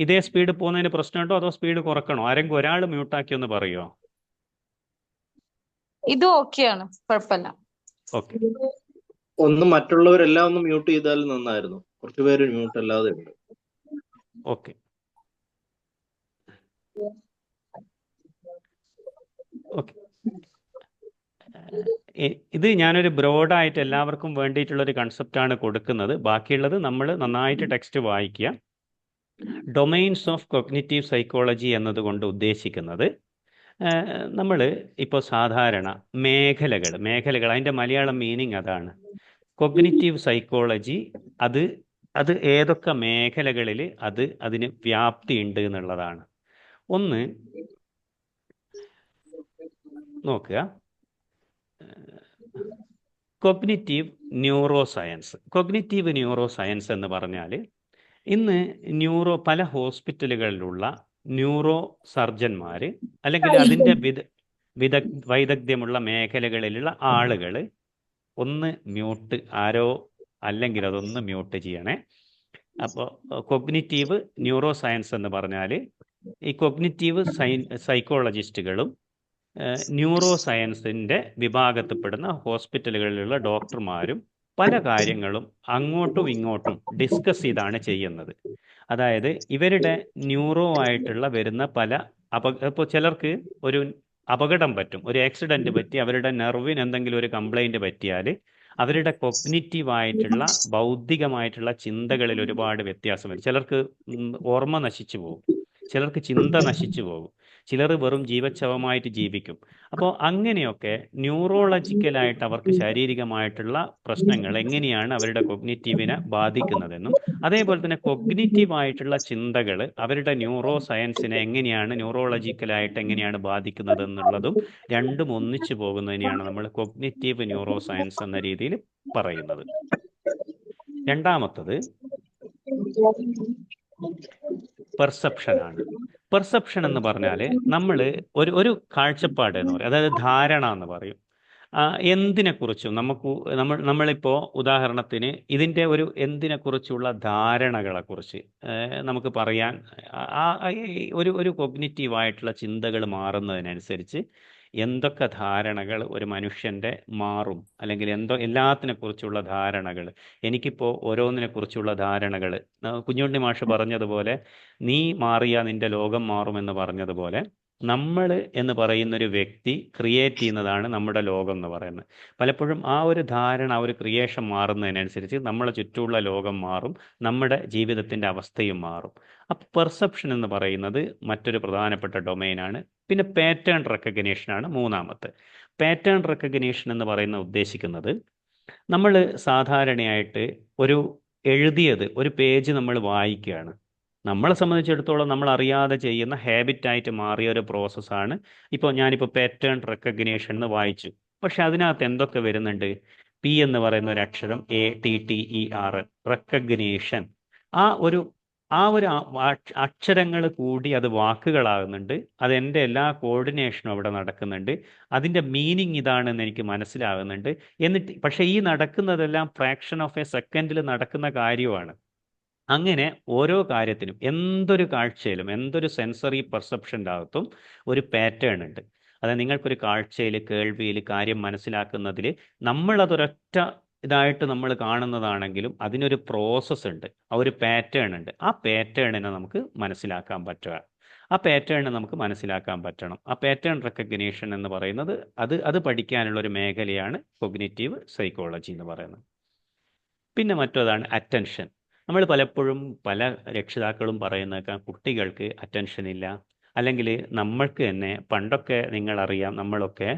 ഇതേ സ്പീഡ് പോകുന്നതിന് പ്രശ്നമുണ്ടോ അതോ സ്പീഡ് കുറക്കണോ? ആരെങ്കിലും ഒരാൾ മ്യൂട്ടാക്കി ഒന്ന് പറയുമോ? ഇത് ഓക്കെയാണ്, കുഴപ്പമില്ല. ഓക്കെ, ഒന്ന് മറ്റുള്ളവരെല്ലാം ഒന്ന് മ്യൂട്ട് ചെയ്താൽ നന്നായിരുന്നു. കുറച്ചുപേര് മ്യൂട്ട് അല്ലാതെ ഉണ്ട്. Okay, okay. ഇത് ഞാനൊരു ബ്രോഡായിട്ട് എല്ലാവർക്കും വേണ്ടിയിട്ടുള്ളൊരു കൺസെപ്റ്റാണ് കൊടുക്കുന്നത്. ബാക്കിയുള്ളത് നമ്മൾ നന്നായിട്ട് ടെക്സ്റ്റ് വായിക്കുക. ഡൊമൈൻസ് ഓഫ് കോഗ്നിറ്റീവ് സൈക്കോളജി എന്നതുകൊണ്ട് ഉദ്ദേശിക്കുന്നത് നമ്മൾ ഇപ്പോൾ സാധാരണ മേഖലകൾ അതിൻ്റെ മലയാളം മീനിങ് അതാണ്. കോഗ്നിറ്റീവ് സൈക്കോളജി അത് ഏതൊക്കെ മേഖലകളിൽ അതിന് വ്യാപ്തി ഉണ്ട് എന്നുള്ളതാണ്. ഒന്ന് നോക്കുക, കോഗ്നിറ്റീവ് ന്യൂറോ സയൻസ് എന്ന് പറഞ്ഞാൽ ഇന്ന് പല ഹോസ്പിറ്റലുകളിലുള്ള ന്യൂറോ സർജന്മാർ അല്ലെങ്കിൽ അതിൻ്റെ വൈദഗ്ധ്യമുള്ള മേഖലകളിലുള്ള ആളുകൾ ഒന്ന് മ്യൂട്ട് അല്ലെങ്കിൽ അതൊന്ന് മ്യൂട്ട് ചെയ്യണേ. അപ്പോൾ കോഗ്നിറ്റീവ് ന്യൂറോ സയൻസ് എന്ന് പറഞ്ഞാൽ ഈ കോഗ്നിറ്റീവ് സൈക്കോളജിസ്റ്റുകളും ന്യൂറോ സയൻസിൻ്റെ വിഭാഗത്തിൽപ്പെടുന്ന ഹോസ്പിറ്റലുകളിലുള്ള ഡോക്ടർമാരും പല കാര്യങ്ങളും അങ്ങോട്ടും ഇങ്ങോട്ടും ഡിസ്കസ് ചെയ്താണ് ചെയ്യുന്നത്. അതായത് ഇവരുടെ ന്യൂറോ ആയിട്ടുള്ള വരുന്ന പല ഇപ്പോൾ ചിലർക്ക് ഒരു അപകടം പറ്റും, ഒരു ആക്സിഡൻറ്റ് പറ്റി അവരുടെ നെർവിന് എന്തെങ്കിലും ഒരു കംപ്ലൈൻറ്റ് പറ്റിയാൽ അവരുടെ കോഗ്നിറ്റീവായിട്ടുള്ള ബൗദ്ധികമായിട്ടുള്ള ചിന്തകളിൽ ഒരുപാട് വ്യത്യാസം വരും. ചിലർക്ക് ഓർമ്മ നശിച്ചു പോകും, ചിലർക്ക് ചിന്ത നശിച്ചു പോകും, ചിലർ വെറും ജീവച്ഛവമായിട്ട് ജീവിക്കും. അപ്പോൾ അങ്ങനെയൊക്കെ ന്യൂറോളജിക്കലായിട്ട് അവർക്ക് ശാരീരികമായിട്ടുള്ള പ്രശ്നങ്ങൾ എങ്ങനെയാണ് അവരുടെ കോഗ്നിറ്റീവിനെ ബാധിക്കുന്നതെന്നും അതേപോലെ തന്നെ കോഗ്നിറ്റീവായിട്ടുള്ള ചിന്തകൾ അവരുടെ ന്യൂറോ സയൻസിനെ ന്യൂറോളജിക്കലായിട്ട് എങ്ങനെയാണ് ബാധിക്കുന്നത് എന്നുള്ളതും രണ്ടും ഒന്നിച്ചു പോകുന്നതിനെയാണ് നമ്മൾ കോഗ്നിറ്റീവ് ന്യൂറോ സയൻസ് എന്ന രീതിയിൽ പറയുന്നത്. രണ്ടാമത്തത് പെർസെപ്ഷനാണ്. പെർസെപ്ഷൻ എന്ന് പറഞ്ഞാൽ നമ്മൾ ഒരു കാഴ്ചപ്പാട് എന്ന് പറയും, അതായത് ധാരണ എന്ന് പറയും. എന്തിനെക്കുറിച്ചും നമ്മളിപ്പോൾ ഉദാഹരണത്തിന് ഇതിൻ്റെ എന്തിനെക്കുറിച്ചുള്ള ധാരണകളെക്കുറിച്ച് നമുക്ക് പറയാൻ ഒരു കോഗ്നിറ്റീവായിട്ടുള്ള ചിന്തകൾ മാറുന്നതിനനുസരിച്ച് എന്തൊക്കെ ധാരണകൾ ഒരു മനുഷ്യൻ്റെ മാറും, അല്ലെങ്കിൽ എല്ലാത്തിനെക്കുറിച്ചുള്ള ധാരണകൾ. എനിക്കിപ്പോൾ ഓരോന്നിനെക്കുറിച്ചുള്ള ധാരണകൾ കുഞ്ഞുണ്ണി മാഷ് പറഞ്ഞതുപോലെ നീ മാറിയാൽ നിൻ്റെ ലോകം മാറുമെന്ന് പറഞ്ഞതുപോലെ നമ്മൾ എന്ന് പറയുന്നൊരു വ്യക്തി ക്രിയേറ്റ് ചെയ്യുന്നതാണ് നമ്മുടെ ലോകം എന്ന് പറയുന്നത്. പലപ്പോഴും ആ ഒരു ധാരണ ഒരു ക്രിയേഷൻ മാറുന്നതിനനുസരിച്ച് നമ്മളെ ചുറ്റുമുള്ള ലോകം മാറും, നമ്മുടെ ജീവിതത്തിൻ്റെ അവസ്ഥയും മാറും. അപ്പോൾ പെർസെപ്ഷൻ എന്ന് പറയുന്നത് മറ്റൊരു പ്രധാനപ്പെട്ട ഡൊമൈനാണ്. പിന്നെ പാറ്റേൺ റെക്കഗ്നീഷനാണ് മൂന്നാമത്തെ. പാറ്റേൺ റെക്കഗ്നീഷൻ എന്ന് ഉദ്ദേശിക്കുന്നത് നമ്മൾ സാധാരണയായിട്ട് ഒരു പേജ് നമ്മൾ വായിക്കുകയാണ്. നമ്മളെ സംബന്ധിച്ചിടത്തോളം നമ്മൾ അറിയാതെ ചെയ്യുന്ന ഹാബിറ്റായിട്ട് മാറിയ ഒരു പ്രോസസ്സാണ്. ഞാനിപ്പോൾ പാറ്റേൺ റെക്കഗ്നീഷൻ എന്ന് വായിച്ചു, പക്ഷെ അതിനകത്ത് എന്തൊക്കെ വരുന്നുണ്ട്? പി എന്ന് പറയുന്ന ഒരു അക്ഷരം, ATTER, റെക്കഗ്നീഷൻ. ആ ഒരു അക്ഷരങ്ങൾ കൂടി അത് വാക്കുകളാകുന്നുണ്ട്. അതെൻ്റെ എല്ലാ കോർഡിനേഷനും അവിടെ നടക്കുന്നുണ്ട്. അതിൻ്റെ മീനിങ് ഇതാണെന്ന് എനിക്ക് മനസ്സിലാകുന്നുണ്ട്. പക്ഷേ ഈ നടക്കുന്നതെല്ലാം ഫ്രാക്ഷൻ ഓഫ് എ സെക്കൻഡിൽ നടക്കുന്ന കാര്യമാണ്. അങ്ങനെ ഓരോ കാര്യത്തിനും എന്തൊരു കാഴ്ചയിലും എന്തൊരു സെൻസറി പെർസെപ്ഷൻ്റെ അകത്തും ഒരു പാറ്റേൺ ഉണ്ട്. അതായത് നിങ്ങൾക്കൊരു കാഴ്ചയിൽ കേൾവിയിൽ കാര്യം മനസ്സിലാക്കുന്നതിൽ നമ്മളതൊരൊറ്റ ഇതായിട്ട് നമ്മൾ കാണുന്നതാണെങ്കിലും അതിനൊരു പ്രോസസ്സ് ഉണ്ട്, ആ ഒരു പാറ്റേൺ ഉണ്ട്. ആ പാറ്റേണിനെ നമുക്ക് മനസ്സിലാക്കാൻ പറ്റുക, ആ പാറ്റേൺ നമുക്ക് മനസ്സിലാക്കാൻ പറ്റണം. ആ പാറ്റേൺ റെക്കഗ്നീഷൻ എന്ന് പറയുന്നത് അത് പഠിക്കാനുള്ള ഒരു മേഖലയാണ് കൊഗ്നിറ്റീവ് സൈക്കോളജി എന്ന് പറയുന്നത്. പിന്നെ മറ്റൊതാണ് അറ്റൻഷൻ. നമ്മൾ പലപ്പോഴും പല രക്ഷിതാക്കളും പറയുന്നേക്കാം കുട്ടികൾക്ക് അറ്റൻഷൻ ഇല്ല, അല്ലെങ്കിൽ നമ്മൾക്ക് തന്നെ പണ്ടൊക്കെ നിങ്ങളറിയാം, നമ്മളൊക്കെ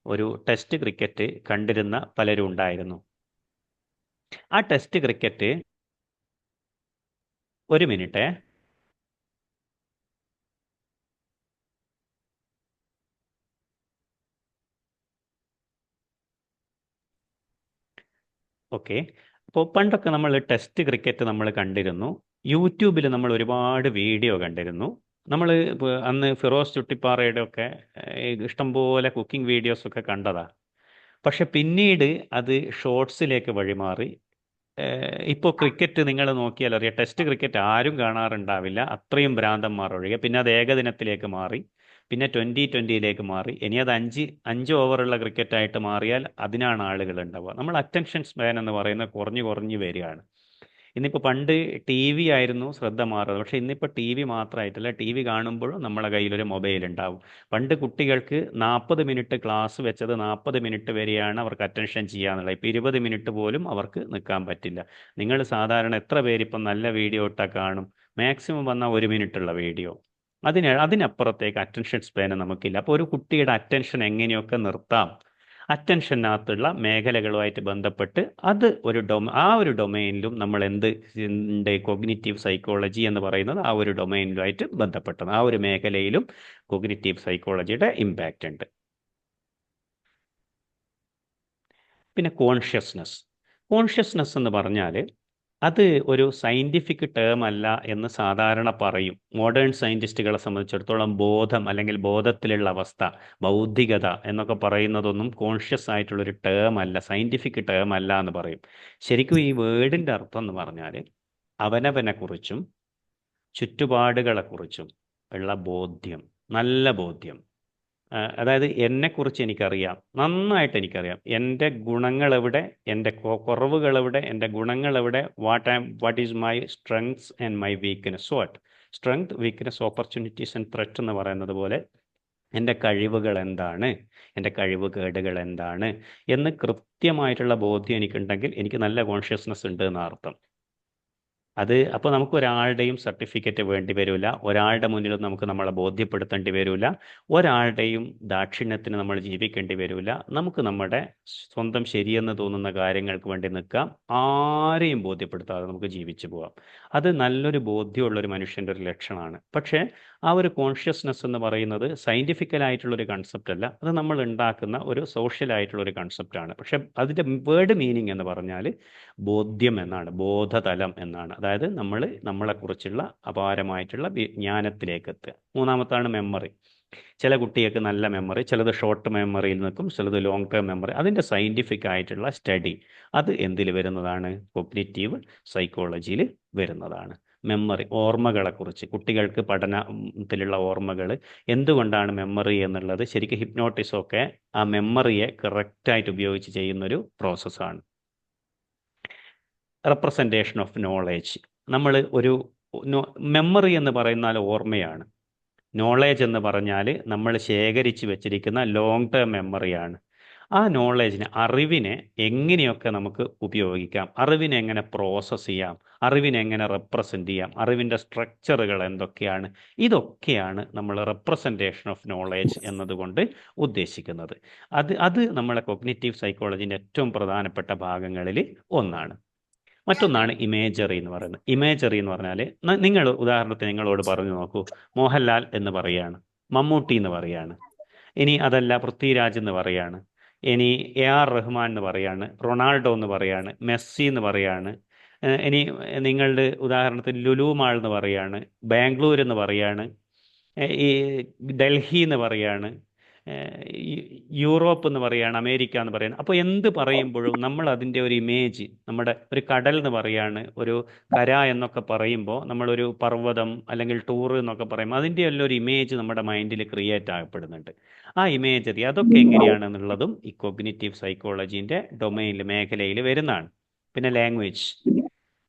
ഒരു ടെസ്റ്റ് ക്രിക്കറ്റ് കണ്ടിരുന്ന പലരും ഉണ്ടായിരുന്നു. ആ ടെസ്റ്റ് ക്രിക്കറ്റ്, ഒരു മിനിറ്റ്, ഓക്കെ. അപ്പോൾ പണ്ടൊക്കെ നമ്മൾ ടെസ്റ്റ് ക്രിക്കറ്റ് നമ്മൾ കണ്ടിരുന്നു. യൂട്യൂബിൽ നമ്മൾ ഒരുപാട് വീഡിയോ കണ്ടിരുന്നു. നമ്മൾ അന്ന് ഫിറോസ് ചുട്ടിപ്പാറയുടെ ഒക്കെ ഇഷ്ടംപോലെ കുക്കിംഗ് വീഡിയോസൊക്കെ കണ്ടതാ. പക്ഷെ പിന്നീട് അത് ഷോർട്സിലേക്ക് വഴിമാറി. ഇപ്പോൾ ക്രിക്കറ്റ് നിങ്ങൾ നോക്കിയാൽ അറിയാം, ടെസ്റ്റ് ക്രിക്കറ്റ് ആരും കാണാറുണ്ടാവില്ല, അത്രയും ഭ്രാന്തന്മാർ ഒഴികെ. പിന്നെ അത് ഏകദിനത്തിലേക്ക് മാറി, പിന്നെ 2020 മാറി. ഇനി അത് 5 ഓവറുള്ള ക്രിക്കറ്റായിട്ട് മാറിയാൽ അതിനാണ് ആളുകൾ ഉണ്ടാവുക. നമ്മൾ അറ്റൻഷൻ സ്പാൻ എന്ന് പറയുന്നത് കുറഞ്ഞു വരികയാണ്. ഇന്നിപ്പോൾ പണ്ട് ടി വി ആയിരുന്നു ശ്രദ്ധ മാറുന്നത്, പക്ഷേ ഇന്നിപ്പോൾ ടി വി മാത്രമായിട്ടല്ല, ടി വി കാണുമ്പോഴും നമ്മളെ കയ്യിലൊരു മൊബൈൽ ഉണ്ടാവും. പണ്ട് കുട്ടികൾക്ക് 40 മിനിറ്റ് ക്ലാസ് വെച്ചത് 40 മിനിറ്റ് വരെയാണ് അവർക്ക് അറ്റൻഷൻ ചെയ്യാന്നുള്ളത്. ഇപ്പോൾ 20 മിനിറ്റ് പോലും അവർക്ക് നിൽക്കാൻ പറ്റില്ല. നിങ്ങൾ സാധാരണ എത്ര പേരിപ്പം നല്ല വീഡിയോ ഇട്ടാൽ കാണും? മാക്സിമം വന്നാൽ 1 മിനിറ്റുള്ള വീഡിയോ. അതിനപ്പുറത്തേക്ക് അറ്റൻഷൻ സ്പാൻ നമുക്കില്ല. അപ്പോൾ ഒരു കുട്ടിയുടെ അറ്റൻഷൻ എങ്ങനെയൊക്കെ നിർത്താം, അറ്റൻഷനകത്തുള്ള മേഖലകളുമായിട്ട് ബന്ധപ്പെട്ട് അത് ആ ഒരു ഡൊമൈനിലും നമ്മൾ എന്ത് കൊഗ്നിറ്റീവ് സൈക്കോളജി എന്ന് പറയുന്നത് ആ ഒരു ഡൊമൈനിലുമായിട്ട് ബന്ധപ്പെട്ടത്, ആ ഒരു മേഖലയിലും കൊഗ്നിറ്റീവ് സൈക്കോളജിയുടെ ഇമ്പാക്റ്റ് ഉണ്ട്. പിന്നെ കോൺഷ്യസ്നസ് എന്ന് പറഞ്ഞാൽ അത് ഒരു സയൻറ്റിഫിക് ടേം അല്ല എന്ന് സാധാരണ പറയും. മോഡേൺ സയൻറ്റിസ്റ്റുകളെ സംബന്ധിച്ചിടത്തോളം ബോധം അല്ലെങ്കിൽ ബോധത്തിലുള്ള അവസ്ഥ, ബൗദ്ധികത എന്നൊക്കെ പറയുന്നതൊന്നും കോൺഷ്യസ് ആയിട്ടുള്ളൊരു ടേം അല്ല, സയൻറ്റിഫിക് ടേം അല്ല എന്ന് പറയും. ശരിക്കും ഈ വേർഡിൻ്റെ അർത്ഥം എന്ന് പറഞ്ഞാൽ അവനവനെക്കുറിച്ചും ചുറ്റുപാടുകളെക്കുറിച്ചും ഉള്ള ബോധ്യം, നല്ല ബോധ്യം. അതായത് എന്നെക്കുറിച്ച് എനിക്കറിയാം, നന്നായിട്ട് എനിക്കറിയാം. എൻ്റെ ഗുണങ്ങളെവിടെ, എൻ്റെ കുറവുകളെവിടെ, എൻ്റെ ഗുണങ്ങളെവിടെ, what is my strengths and my weakness. Strength, weakness, opportunities and threat എന്ന് പറയുന്നത് പോലെ എൻ്റെ കഴിവുകൾ എന്താണ്, എൻ്റെ കഴിവുകേടുകൾ എന്താണ് എന്ന് കൃത്യമായിട്ടുള്ള ബോധ്യം എനിക്കുണ്ടെങ്കിൽ എനിക്ക് നല്ല കോൺഷ്യസ്നസ് ഉണ്ട് എന്നർത്ഥം. അപ്പോൾ നമുക്ക് ഒരാളുടെയും സർട്ടിഫിക്കറ്റ് വേണ്ടി വരില്ല, ഒരാളുടെ മുന്നിലും നമുക്ക് നമ്മളെ ബോധ്യപ്പെടുത്തേണ്ടി വരില്ല, ഒരാളുടെയും ദാക്ഷിണ്യത്തിന് നമ്മൾ ജീവിക്കേണ്ടി വരില്ല. നമുക്ക് നമ്മുടെ സ്വന്തം ശരിയെന്ന് തോന്നുന്ന കാര്യങ്ങൾക്ക് വേണ്ടി നിൽക്കാം, ആരെയും ബോധ്യപ്പെടുത്താതെ നമുക്ക് ജീവിച്ചു പോകാം. അത് നല്ലൊരു ബോധ്യമുള്ളൊരു മനുഷ്യൻ്റെ ഒരു ലക്ഷണമാണ്. പക്ഷേ ആ ഒരു കോൺഷ്യസ്നെസ് എന്ന് പറയുന്നത് സയൻറ്റിഫിക്കലായിട്ടുള്ളൊരു കൺസെപ്റ്റ് അല്ല, അത് നമ്മൾ ഉണ്ടാക്കുന്ന ഒരു സോഷ്യലായിട്ടുള്ളൊരു കൺസെപ്റ്റാണ്. പക്ഷെ അതിൻ്റെ വേർഡ് മീനിങ് എന്ന് പറഞ്ഞാൽ ബോധ്യം എന്നാണ്, ബോധതലം എന്നാണ്. അതായത് നമ്മളെക്കുറിച്ചുള്ള അപാരമായിട്ടുള്ള ജ്ഞാനത്തിലേക്ക് എത്തുക. മൂന്നാമത്താണ് മെമ്മറി. ചില കുട്ടികൾക്ക് നല്ല മെമ്മറി, ചിലത് ഷോർട്ട് മെമ്മറിയിൽ നിൽക്കും, ചിലത് ലോങ് ടേം മെമ്മറി. അതിൻ്റെ സയൻറ്റിഫിക് ആയിട്ടുള്ള സ്റ്റഡി അത് എന്തിൽ വരുന്നതാണ്? കൊഗ്നിറ്റീവ് സൈക്കോളജിയിൽ വരുന്നതാണ്. മെമ്മറി, ഓർമ്മകളെക്കുറിച്ച്, കുട്ടികൾക്ക് പഠനത്തിലുള്ള ഓർമ്മകൾ, എന്തുകൊണ്ടാണ് മെമ്മറി എന്നുള്ളത് ശരിക്കും ഹിപ്നോട്ടിസമൊക്കെ ആ മെമ്മറിയെ കറക്റ്റായിട്ട് ഉപയോഗിച്ച് ചെയ്യുന്നൊരു പ്രോസസ്സാണ്. Representation of knowledge. നമ്മൾ മെമ്മറി എന്ന് പറയുന്നാൽ ഓർമ്മയാണ്, നോളേജ് എന്ന് പറഞ്ഞാൽ നമ്മൾ ശേഖരിച്ച് വെച്ചിരിക്കുന്ന ലോങ് ടേം മെമ്മറിയാണ്. ആ നോളേജിനെ, അറിവിനെ എങ്ങനെയൊക്കെ നമുക്ക് ഉപയോഗിക്കാം, അറിവിനെ എങ്ങനെ പ്രോസസ്സ് ചെയ്യാം, അറിവിനെ എങ്ങനെ റെപ്രസെൻ്റ് ചെയ്യാം, അറിവിൻ്റെ സ്ട്രക്ചറുകൾ എന്തൊക്കെയാണ്, ഇതൊക്കെയാണ് നമ്മൾ റെപ്രസെൻറ്റേഷൻ ഓഫ് നോളേജ് എന്നതുകൊണ്ട് ഉദ്ദേശിക്കുന്നത്. അത് നമ്മളെ കൊഗ്നിറ്റീവ് സൈക്കോളജിൻ്റെ ഏറ്റവും പ്രധാനപ്പെട്ട ഭാഗങ്ങളിൽ ഒന്നാണ്. മറ്റൊന്നാണ് ഇമേജറി എന്ന് പറയുന്നത്. ഇമേജറി എന്ന് പറഞ്ഞാൽ നിങ്ങൾ ഉദാഹരണത്തിന് നിങ്ങളോട് പറഞ്ഞു നോക്കൂ, മോഹൻലാൽ എന്ന് പറയാണ്, മമ്മൂട്ടി എന്ന് പറയാണ്, ഇനി അതല്ല പൃഥ്വിരാജ് എന്ന് പറയാണ്, ഇനി AR റഹ്മാൻ എന്ന് പറയാണ്, റൊണാൾഡോ എന്ന് പറയാണ്, മെസ്സി എന്ന് പറയാണ്, ഇനി നിങ്ങളുടെ ഉദാഹരണത്തിന് ലുലു മാൾ എന്ന് പറയാണ്, ബാംഗ്ലൂർ എന്ന് പറയാണ്, ഈ ഡൽഹി എന്ന് പറയാണ്, യൂറോപ്പ് എന്ന് പറയുകയാണ്, അമേരിക്ക എന്ന് പറയുന്നത്. അപ്പോൾ എന്ത് പറയുമ്പോഴും നമ്മൾ അതിൻ്റെ ഒരു ഇമേജ്, നമ്മുടെ ഒരു കടൽ എന്ന് പറയാണ്, ഒരു കര എന്നൊക്കെ പറയുമ്പോൾ നമ്മളൊരു പർവ്വതം അല്ലെങ്കിൽ ടൂർ എന്നൊക്കെ പറയുമ്പോൾ അതിൻ്റെ എല്ലാം ഒരു ഇമേജ് നമ്മുടെ മൈൻഡിൽ ക്രിയേറ്റ് ആകപ്പെടുന്നുണ്ട്. ആ ഇമേജറി അതൊക്കെ എങ്ങനെയാണെന്നുള്ളതും ഈ കോഗ്നിറ്റീവ് സൈക്കോളജീൻ്റെ ഡൊമൈനിൽ, മേഖലയിൽ വരുന്നതാണ്. പിന്നെ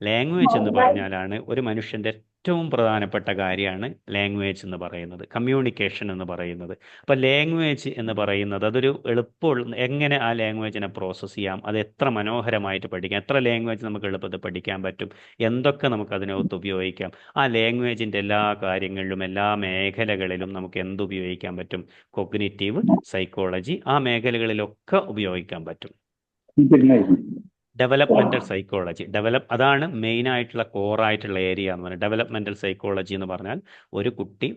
ലാംഗ്വേജ് എന്ന് പറഞ്ഞാലാണ് ഒരു മനുഷ്യൻ്റെ ഏറ്റവും പ്രധാനപ്പെട്ട കാര്യമാണ് ലാംഗ്വേജ് എന്ന് പറയുന്നത്, കമ്മ്യൂണിക്കേഷൻ എന്ന് പറയുന്നത്. അപ്പോൾ ലാംഗ്വേജ് എന്ന് പറയുന്നത് അതൊരു എളുപ്പമുള്ള, എങ്ങനെ ആ ലാംഗ്വേജിനെ പ്രോസസ്സ് ചെയ്യാം, അത് എത്ര മനോഹരമായിട്ട് പഠിക്കാം, എത്ര ലാംഗ്വേജ് നമുക്ക് എളുപ്പത്തിൽ പഠിക്കാൻ പറ്റും, എന്തൊക്കെ നമുക്ക് അതിനകത്ത് ഉപയോഗിക്കാം, ആ ലാംഗ്വേജിൻ്റെ എല്ലാ കാര്യങ്ങളിലും എല്ലാ മേഖലകളിലും നമുക്ക് എന്ത് ഉപയോഗിക്കാൻ പറ്റും, കോഗ്നിറ്റീവ് സൈക്കോളജി ആ മേഖലകളിലൊക്കെ ഉപയോഗിക്കാൻ പറ്റും. ഡെവലപ്മെൻറ്റൽ സൈക്കോളജി, അതാണ് മെയിനായിട്ടുള്ള കോറായിട്ടുള്ള ഏരിയ എന്ന് പറയുന്നത്. ഡെവലപ്മെൻറ്റൽ സൈക്കോളജി എന്ന് പറഞ്ഞാൽ ഒരു കുട്ടി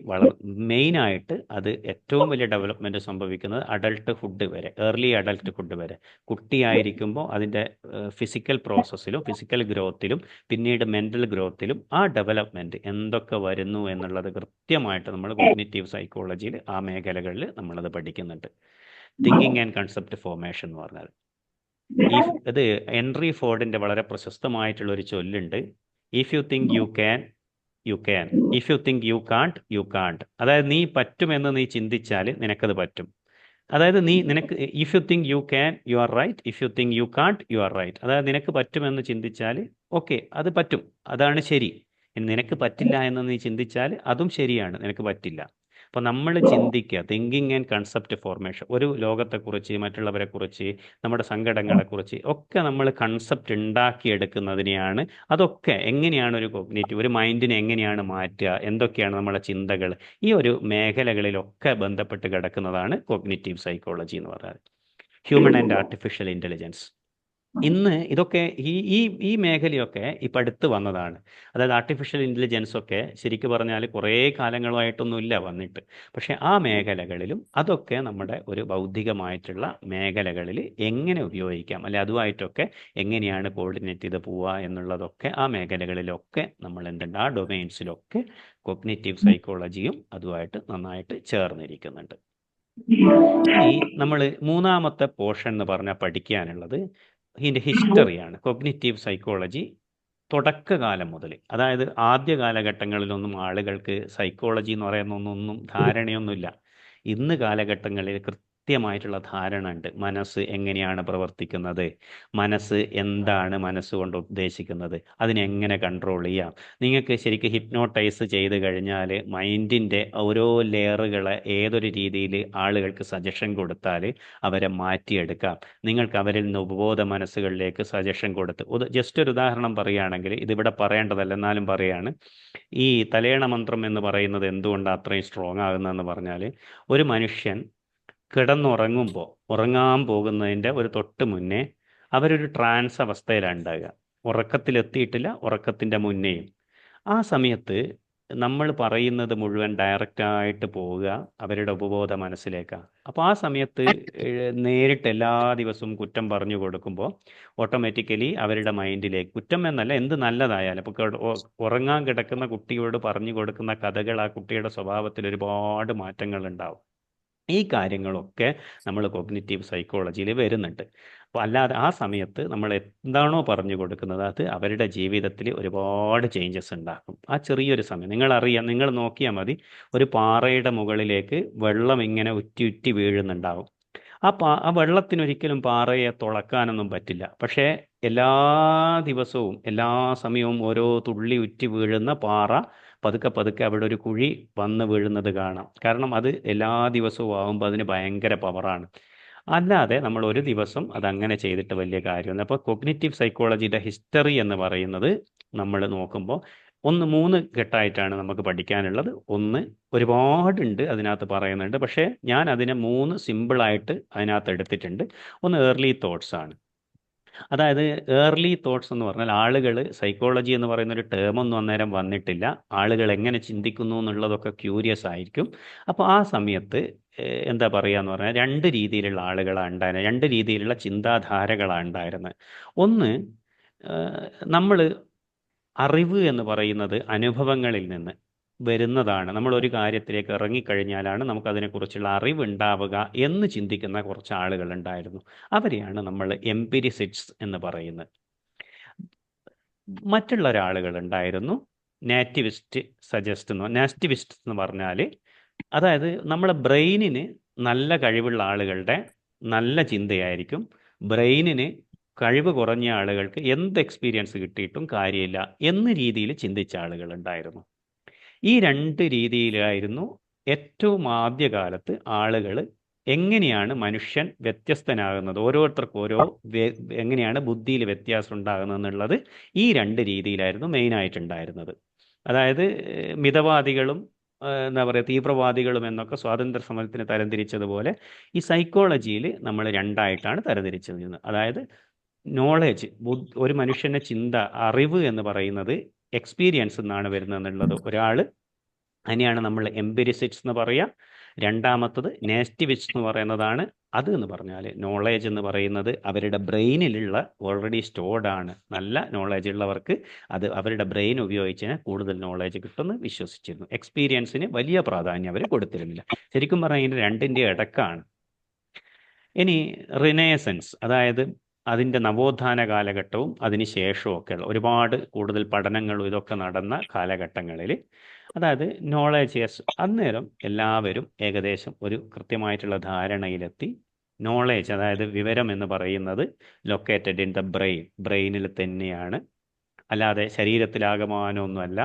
മെയിനായിട്ട് അത് ഏറ്റവും വലിയ ഡെവലപ്മെൻറ്റ് സംഭവിക്കുന്നത് അഡൾട്ട്ഹുഡ് വരെ, ഏർലി അഡൾട്ട്ഹുഡ് വരെ. കുട്ടിയായിരിക്കുമ്പോൾ അതിൻ്റെ ഫിസിക്കൽ പ്രോസസ്സിലും ഫിസിക്കൽ ഗ്രോത്തിലും പിന്നീട് മെൻ്റൽ ഗ്രോത്തിലും ആ ഡെവലപ്മെൻറ്റ് എന്തൊക്കെ വരുന്നു എന്നുള്ളത് കൃത്യമായിട്ട് നമ്മൾ കോഗ്നിറ്റീവ് സൈക്കോളജിയിൽ ആ മേഖലകളിൽ നമ്മളത് പഠിക്കുന്നുണ്ട്. തിങ്കിങ് ആൻഡ് കൺസെപ്റ്റ് ഫോർമേഷൻ എന്ന് പറഞ്ഞാൽ ഇത് ഹെൻറി ഫോർഡിൻ്റെ വളരെ പ്രശസ്തമായിട്ടുള്ള ഒരു ചൊല്ലുണ്ട്, if you think you can you can, if you think you can't you can't. അതായത് നീ പറ്റുമെന്ന് നീ ചിന്തിച്ചാൽ നിനക്കത് പറ്റും. അതായത് നിനക്ക് if you think you can you are right, if you think you can't you are right. അതായത് നിനക്ക് പറ്റുമെന്ന് ചിന്തിച്ചാൽ ഓക്കെ അത് പറ്റും, അതാണ് ശരി. നിനക്ക് പറ്റില്ല എന്ന് നീ ചിന്തിച്ചാൽ അതും ശരിയാണ്, നിനക്ക് പറ്റില്ല. അപ്പോൾ നമ്മൾ ചിന്തിക്കുക, തിങ്കിങ് ആൻഡ് കൺസെപ്റ്റ് ഫോർമേഷൻ, ഒരു ലോകത്തെക്കുറിച്ച്, മറ്റുള്ളവരെക്കുറിച്ച്, നമ്മുടെ സങ്കടങ്ങളെക്കുറിച്ച് ഒക്കെ നമ്മൾ കൺസെപ്റ്റ് ഉണ്ടാക്കിയെടുക്കുന്നതിനെയാണ്. അതൊക്കെ എങ്ങനെയാണ് ഒരു കോഗ്നിറ്റീവ്, ഒരു മൈൻഡിനെ എങ്ങനെയാണ് മാറ്റുക, എന്തൊക്കെയാണ് നമ്മുടെ ചിന്തകൾ, ഈ ഒരു മേഖലകളിലൊക്കെ ബന്ധപ്പെട്ട് കിടക്കുന്നതാണ് കോഗ്നിറ്റീവ് സൈക്കോളജി എന്ന് പറയുന്നത്. ഹ്യൂമൻ ആൻഡ് ആർട്ടിഫിഷ്യൽ ഇൻ്റലിജൻസ്, ഇന്ന് ഇതൊക്കെ ഈ മേഖലയൊക്കെ ഇപ്പം അടുത്ത് വന്നതാണ്. അതായത് ആർട്ടിഫിഷ്യൽ ഇൻ്റലിജൻസ് ഒക്കെ ശരിക്കും പറഞ്ഞാൽ കുറേ കാലങ്ങളായിട്ടൊന്നുമില്ല വന്നിട്ട്. പക്ഷേ ആ മേഖലകളിലും അതൊക്കെ നമ്മുടെ ഒരു ബൗദ്ധികമായിട്ടുള്ള മേഖലകളിൽ എങ്ങനെ ഉപയോഗിക്കാം, അല്ലെ അതുമായിട്ടൊക്കെ എങ്ങനെയാണ് കോർഡിനേറ്റ് ചെയ്ത് പോവുക എന്നുള്ളതൊക്കെ ആ മേഖലകളിലൊക്കെ നമ്മൾ എന്തുണ്ട്, ആ ഡൊമൈൻസിലൊക്കെ കോഗ്നിറ്റീവ് സൈക്കോളജിയും അതുമായിട്ട് നന്നായിട്ട് ചേർന്നിരിക്കുന്നുണ്ട്. ഇനി നമ്മൾ മൂന്നാമത്തെ പോർഷൻ എന്ന് പറഞ്ഞാൽ പഠിക്കാനുള്ളത് ഇതിൻ്റെ ഹിസ്റ്ററിയാണ്. കോഗ്നിറ്റീവ് സൈക്കോളജി തുടക്കകാലം മുതൽ, അതായത് ആദ്യ കാലഘട്ടങ്ങളിലൊന്നും ആളുകൾക്ക് സൈക്കോളജി എന്ന് പറയുന്ന ഒന്നും ധാരണയൊന്നുമില്ല. ഇന്ന് കാലഘട്ടങ്ങളിൽ കൃത്യമായിട്ടുള്ള ധാരണ ഉണ്ട്. മനസ്സ് എങ്ങനെയാണ് പ്രവർത്തിക്കുന്നത്, മനസ്സ് എന്താണ് മനസ്സുകൊണ്ട് ഉദ്ദേശിക്കുന്നത്, അതിനെങ്ങനെ കൺട്രോൾ ചെയ്യാം. നിങ്ങൾക്ക് ശരിക്കും ഹിപ്നോട്ടൈസ് ചെയ്ത് കഴിഞ്ഞാൽ മൈൻഡിൻ്റെ ഓരോ ലെയറുകളെ ഏതൊരു രീതിയിൽ ആളുകൾക്ക് സജഷൻ കൊടുത്താൽ അവരെ മാറ്റിയെടുക്കാം. നിങ്ങൾക്ക് അവരിൽ നിന്ന് ഉപബോധ മനസ്സുകളിലേക്ക് സജഷൻ കൊടുത്ത്, ജസ്റ്റ് ഒരു ഉദാഹരണം പറയുകയാണെങ്കിൽ, ഇതിവിടെ പറയേണ്ടതല്ല എന്നാലും പറയാണ്, ഈ തലയണ മന്ത്രം എന്ന് പറയുന്നത് എന്തുകൊണ്ടാണ് അത്രയും സ്ട്രോങ് ആകുന്നതെന്ന് പറഞ്ഞാൽ, ഒരു മനുഷ്യൻ കിടന്നുറങ്ങുമ്പോൾ, ഉറങ്ങാൻ പോകുന്നതിൻ്റെ ഒരു തൊട്ട് മുന്നേ അവരൊരു ട്രാൻസ് അവസ്ഥയിലാണ് ഉണ്ടാകുക. ഉറക്കത്തിലെത്തിയിട്ടില്ല, ഉറക്കത്തിൻ്റെ മുന്നേയും. ആ സമയത്ത് നമ്മൾ പറയുന്നത് മുഴുവൻ ഡയറക്റ്റായിട്ട് പോവുക അവരുടെ ഉപബോധ മനസ്സിലേക്കാണ്. അപ്പോൾ ആ സമയത്ത് നേരിട്ട് എല്ലാ ദിവസവും കുറ്റം പറഞ്ഞു കൊടുക്കുമ്പോൾ ഓട്ടോമാറ്റിക്കലി അവരുടെ മൈൻഡിലേക്ക്, കുറ്റം എന്നല്ല എന്ത് നല്ലതായാലും, ഇപ്പോൾ ഉറങ്ങാൻ കിടക്കുന്ന കുട്ടിയോട് പറഞ്ഞു കൊടുക്കുന്ന കഥകൾ ആ കുട്ടിയുടെ സ്വഭാവത്തിൽ ഒരുപാട് മാറ്റങ്ങൾ ഉണ്ടാവും. ഈ കാര്യങ്ങളൊക്കെ നമ്മൾ കോഗ്നിറ്റീവ് സൈക്കോളജിയിൽ വരുന്നുണ്ട്. അപ്പോൾ അല്ലാതെ ആ സമയത്ത് നമ്മൾ എന്താണോ പറഞ്ഞു കൊടുക്കുന്നത് അത് അവരുടെ ജീവിതത്തിൽ ഒരുപാട് ചേഞ്ചസ് ഉണ്ടാക്കും. ആ ചെറിയൊരു സമയം നിങ്ങൾ നോക്കിയാൽ മതി, ഒരു പാറയുടെ മുകളിലേക്ക് വെള്ളം ഇങ്ങനെ ഉറ്റി വീഴുന്നുണ്ടാവും. ആ വെള്ളത്തിനൊരിക്കലും പാറയെ തുളക്കാനൊന്നും പറ്റില്ല. പക്ഷേ എല്ലാ ദിവസവും എല്ലാ സമയവും ഓരോ തുള്ളി ഉറ്റി വീഴുന്ന പാറ പതുക്കെ അവിടെ ഒരു കുഴി വന്ന് വീഴുന്നത് കാണാം. കാരണം അത് എല്ലാ ദിവസവും ആകുമ്പോൾ അതിന് ഭയങ്കര പവറാണ്. അല്ലാതെ നമ്മൾ ഒരു ദിവസം അതങ്ങനെ ചെയ്തിട്ട് വലിയ കാര്യമൊന്നും. അപ്പോൾ കോഗ്നിറ്റീവ് സൈക്കോളജിയുടെ ഹിസ്റ്ററി എന്ന് പറയുന്നത് നമ്മൾ നോക്കുമ്പോൾ 3 ഘട്ടമായിട്ടാണ് നമുക്ക് പഠിക്കാനുള്ളത്. ഒന്ന്, ഒരുപാടുണ്ട് അതിനകത്ത് പറയുന്നുണ്ട്, പക്ഷേ ഞാൻ അതിനെ 3 സിമ്പിളായിട്ട് അതിനകത്ത് എടുത്തിട്ടുണ്ട്. ഒന്ന് ഏർലി തോട്ട്സ് ആണ്. അതായത് ഏർലി തോട്ട്സ് എന്ന് പറഞ്ഞാൽ ആളുകൾ, സൈക്കോളജി എന്ന് പറയുന്ന ഒരു ടേമൊന്നും അന്നേരം വന്നിട്ടില്ല, ആളുകൾ എങ്ങനെ ചിന്തിക്കുന്നു എന്നുള്ളതൊക്കെ ക്യൂരിയസ് ആയിരിക്കും. അപ്പോൾ ആ സമയത്ത് എന്താ പറയുക എന്ന് പറഞ്ഞാൽ 2 രീതിയിലുള്ള ആളുകളാണ് ഉണ്ടായിരുന്നത്, 2 രീതിയിലുള്ള ചിന്താധാരകളാണ് ഉണ്ടായിരുന്നത്. ഒന്ന്, നമ്മൾ അറിവ് എന്ന് പറയുന്നത് അനുഭവങ്ങളിൽ നിന്ന്, വരുന്നതാണ്. നമ്മളൊരു കാര്യത്തിലേക്ക് ഇറങ്ങിക്കഴിഞ്ഞാലാണ് നമുക്കതിനെക്കുറിച്ചുള്ള അറിവുണ്ടാവുക എന്ന് ചിന്തിക്കുന്ന കുറച്ച് ആളുകളുണ്ടായിരുന്നു. അവരെയാണ് നമ്മൾ എംപിരിസിറ്റ്സ് എന്ന് പറയുന്നത്. മറ്റുള്ള ഒരാളുകളുണ്ടായിരുന്നു നാറ്റിവിസ്റ്റ് നാറ്റിവിസ്റ്റ് എന്ന് പറഞ്ഞാൽ, അതായത് നമ്മളെ ബ്രെയിനിന് നല്ല കഴിവുള്ള ആളുകളുടെ നല്ല ചിന്തയായിരിക്കും, ബ്രെയിനിന് കഴിവ് കുറഞ്ഞ ആളുകൾക്ക് എന്ത് എക്സ്പീരിയൻസ് കിട്ടിയിട്ടും കാര്യമില്ല എന്ന രീതിയിൽ ചിന്തിച്ച ആളുകളുണ്ടായിരുന്നു. ഈ രണ്ട് രീതിയിലായിരുന്നു ഏറ്റവും ആദ്യകാലത്ത് ആളുകൾ എങ്ങനെയാണ് മനുഷ്യൻ വ്യത്യസ്തനാകുന്നത്, ഓരോരുത്തർക്കും എങ്ങനെയാണ് ബുദ്ധിയിൽ വ്യത്യാസം ഉണ്ടാകുന്നത് എന്നുള്ളത് ഈ രണ്ട് രീതിയിലായിരുന്നു മെയിനായിട്ടുണ്ടായിരുന്നത്. അതായത് മിതവാദികളും എന്താ പറയുക തീവ്രവാദികളും എന്നൊക്കെ സ്വാതന്ത്ര്യ സമരത്തിന് തരംതിരിച്ചതുപോലെ ഈ സൈക്കോളജിയിൽ നമ്മൾ രണ്ടായിട്ടാണ് തരംതിരിച്ചിരുന്നത്. അതായത് നോളേജ്, ഒരു മനുഷ്യൻ്റെ ചിന്ത, അറിവ് എന്ന് പറയുന്നത് എക്സ്പീരിയൻസ് എന്നാണ് വരുന്നത് എന്നുള്ളത് ഒരാൾ, അതിനെയാണ് നമ്മൾ എംപിരിസിറ്റ്സ് എന്ന് പറയുക. രണ്ടാമത്തത് നാറ്റിവിസ്റ്റ് എന്ന് പറയുന്നതാണ്. അത് എന്ന് പറഞ്ഞാൽ നോളേജ് എന്ന് പറയുന്നത് അവരുടെ ബ്രെയിനിലുള്ള ഓൾറെഡി സ്റ്റോർഡ് ആണ്. നല്ല നോളേജ് ഉള്ളവർക്ക് അത് അവരുടെ ബ്രെയിൻ ഉപയോഗിച്ച് കൂടുതൽ നോളേജ് കിട്ടുമെന്ന് വിശ്വസിച്ചിരുന്നു. എക്സ്പീരിയൻസിന് വലിയ പ്രാധാന്യം അവർ കൊടുത്തിരുന്നില്ല. ശരിക്കും പറഞ്ഞാൽ ഇതിൻ്റെ രണ്ടിൻ്റെ ഇടക്കാണ്. ഇനി റിനേസൻസ്, അതായത് അതിൻ്റെ നവോത്ഥാന കാലഘട്ടവും അതിന് ശേഷവും ഒക്കെയുള്ള ഒരുപാട് കൂടുതൽ പഠനങ്ങളും ഇതൊക്കെ നടന്ന കാലഘട്ടങ്ങളിൽ, അതായത് നോളേജ് അന്നേരം എല്ലാവരും ഏകദേശം ഒരു കൃത്യമായിട്ടുള്ള ധാരണയിലെത്തി. നോളേജ്, അതായത് വിവരം എന്ന് പറയുന്നത് ലൊക്കേറ്റഡ് ഇൻ ദ ബ്രെയിനിൽ തന്നെയാണ്, അല്ലാതെ ശരീരത്തിലാകമാനമൊന്നുമല്ല.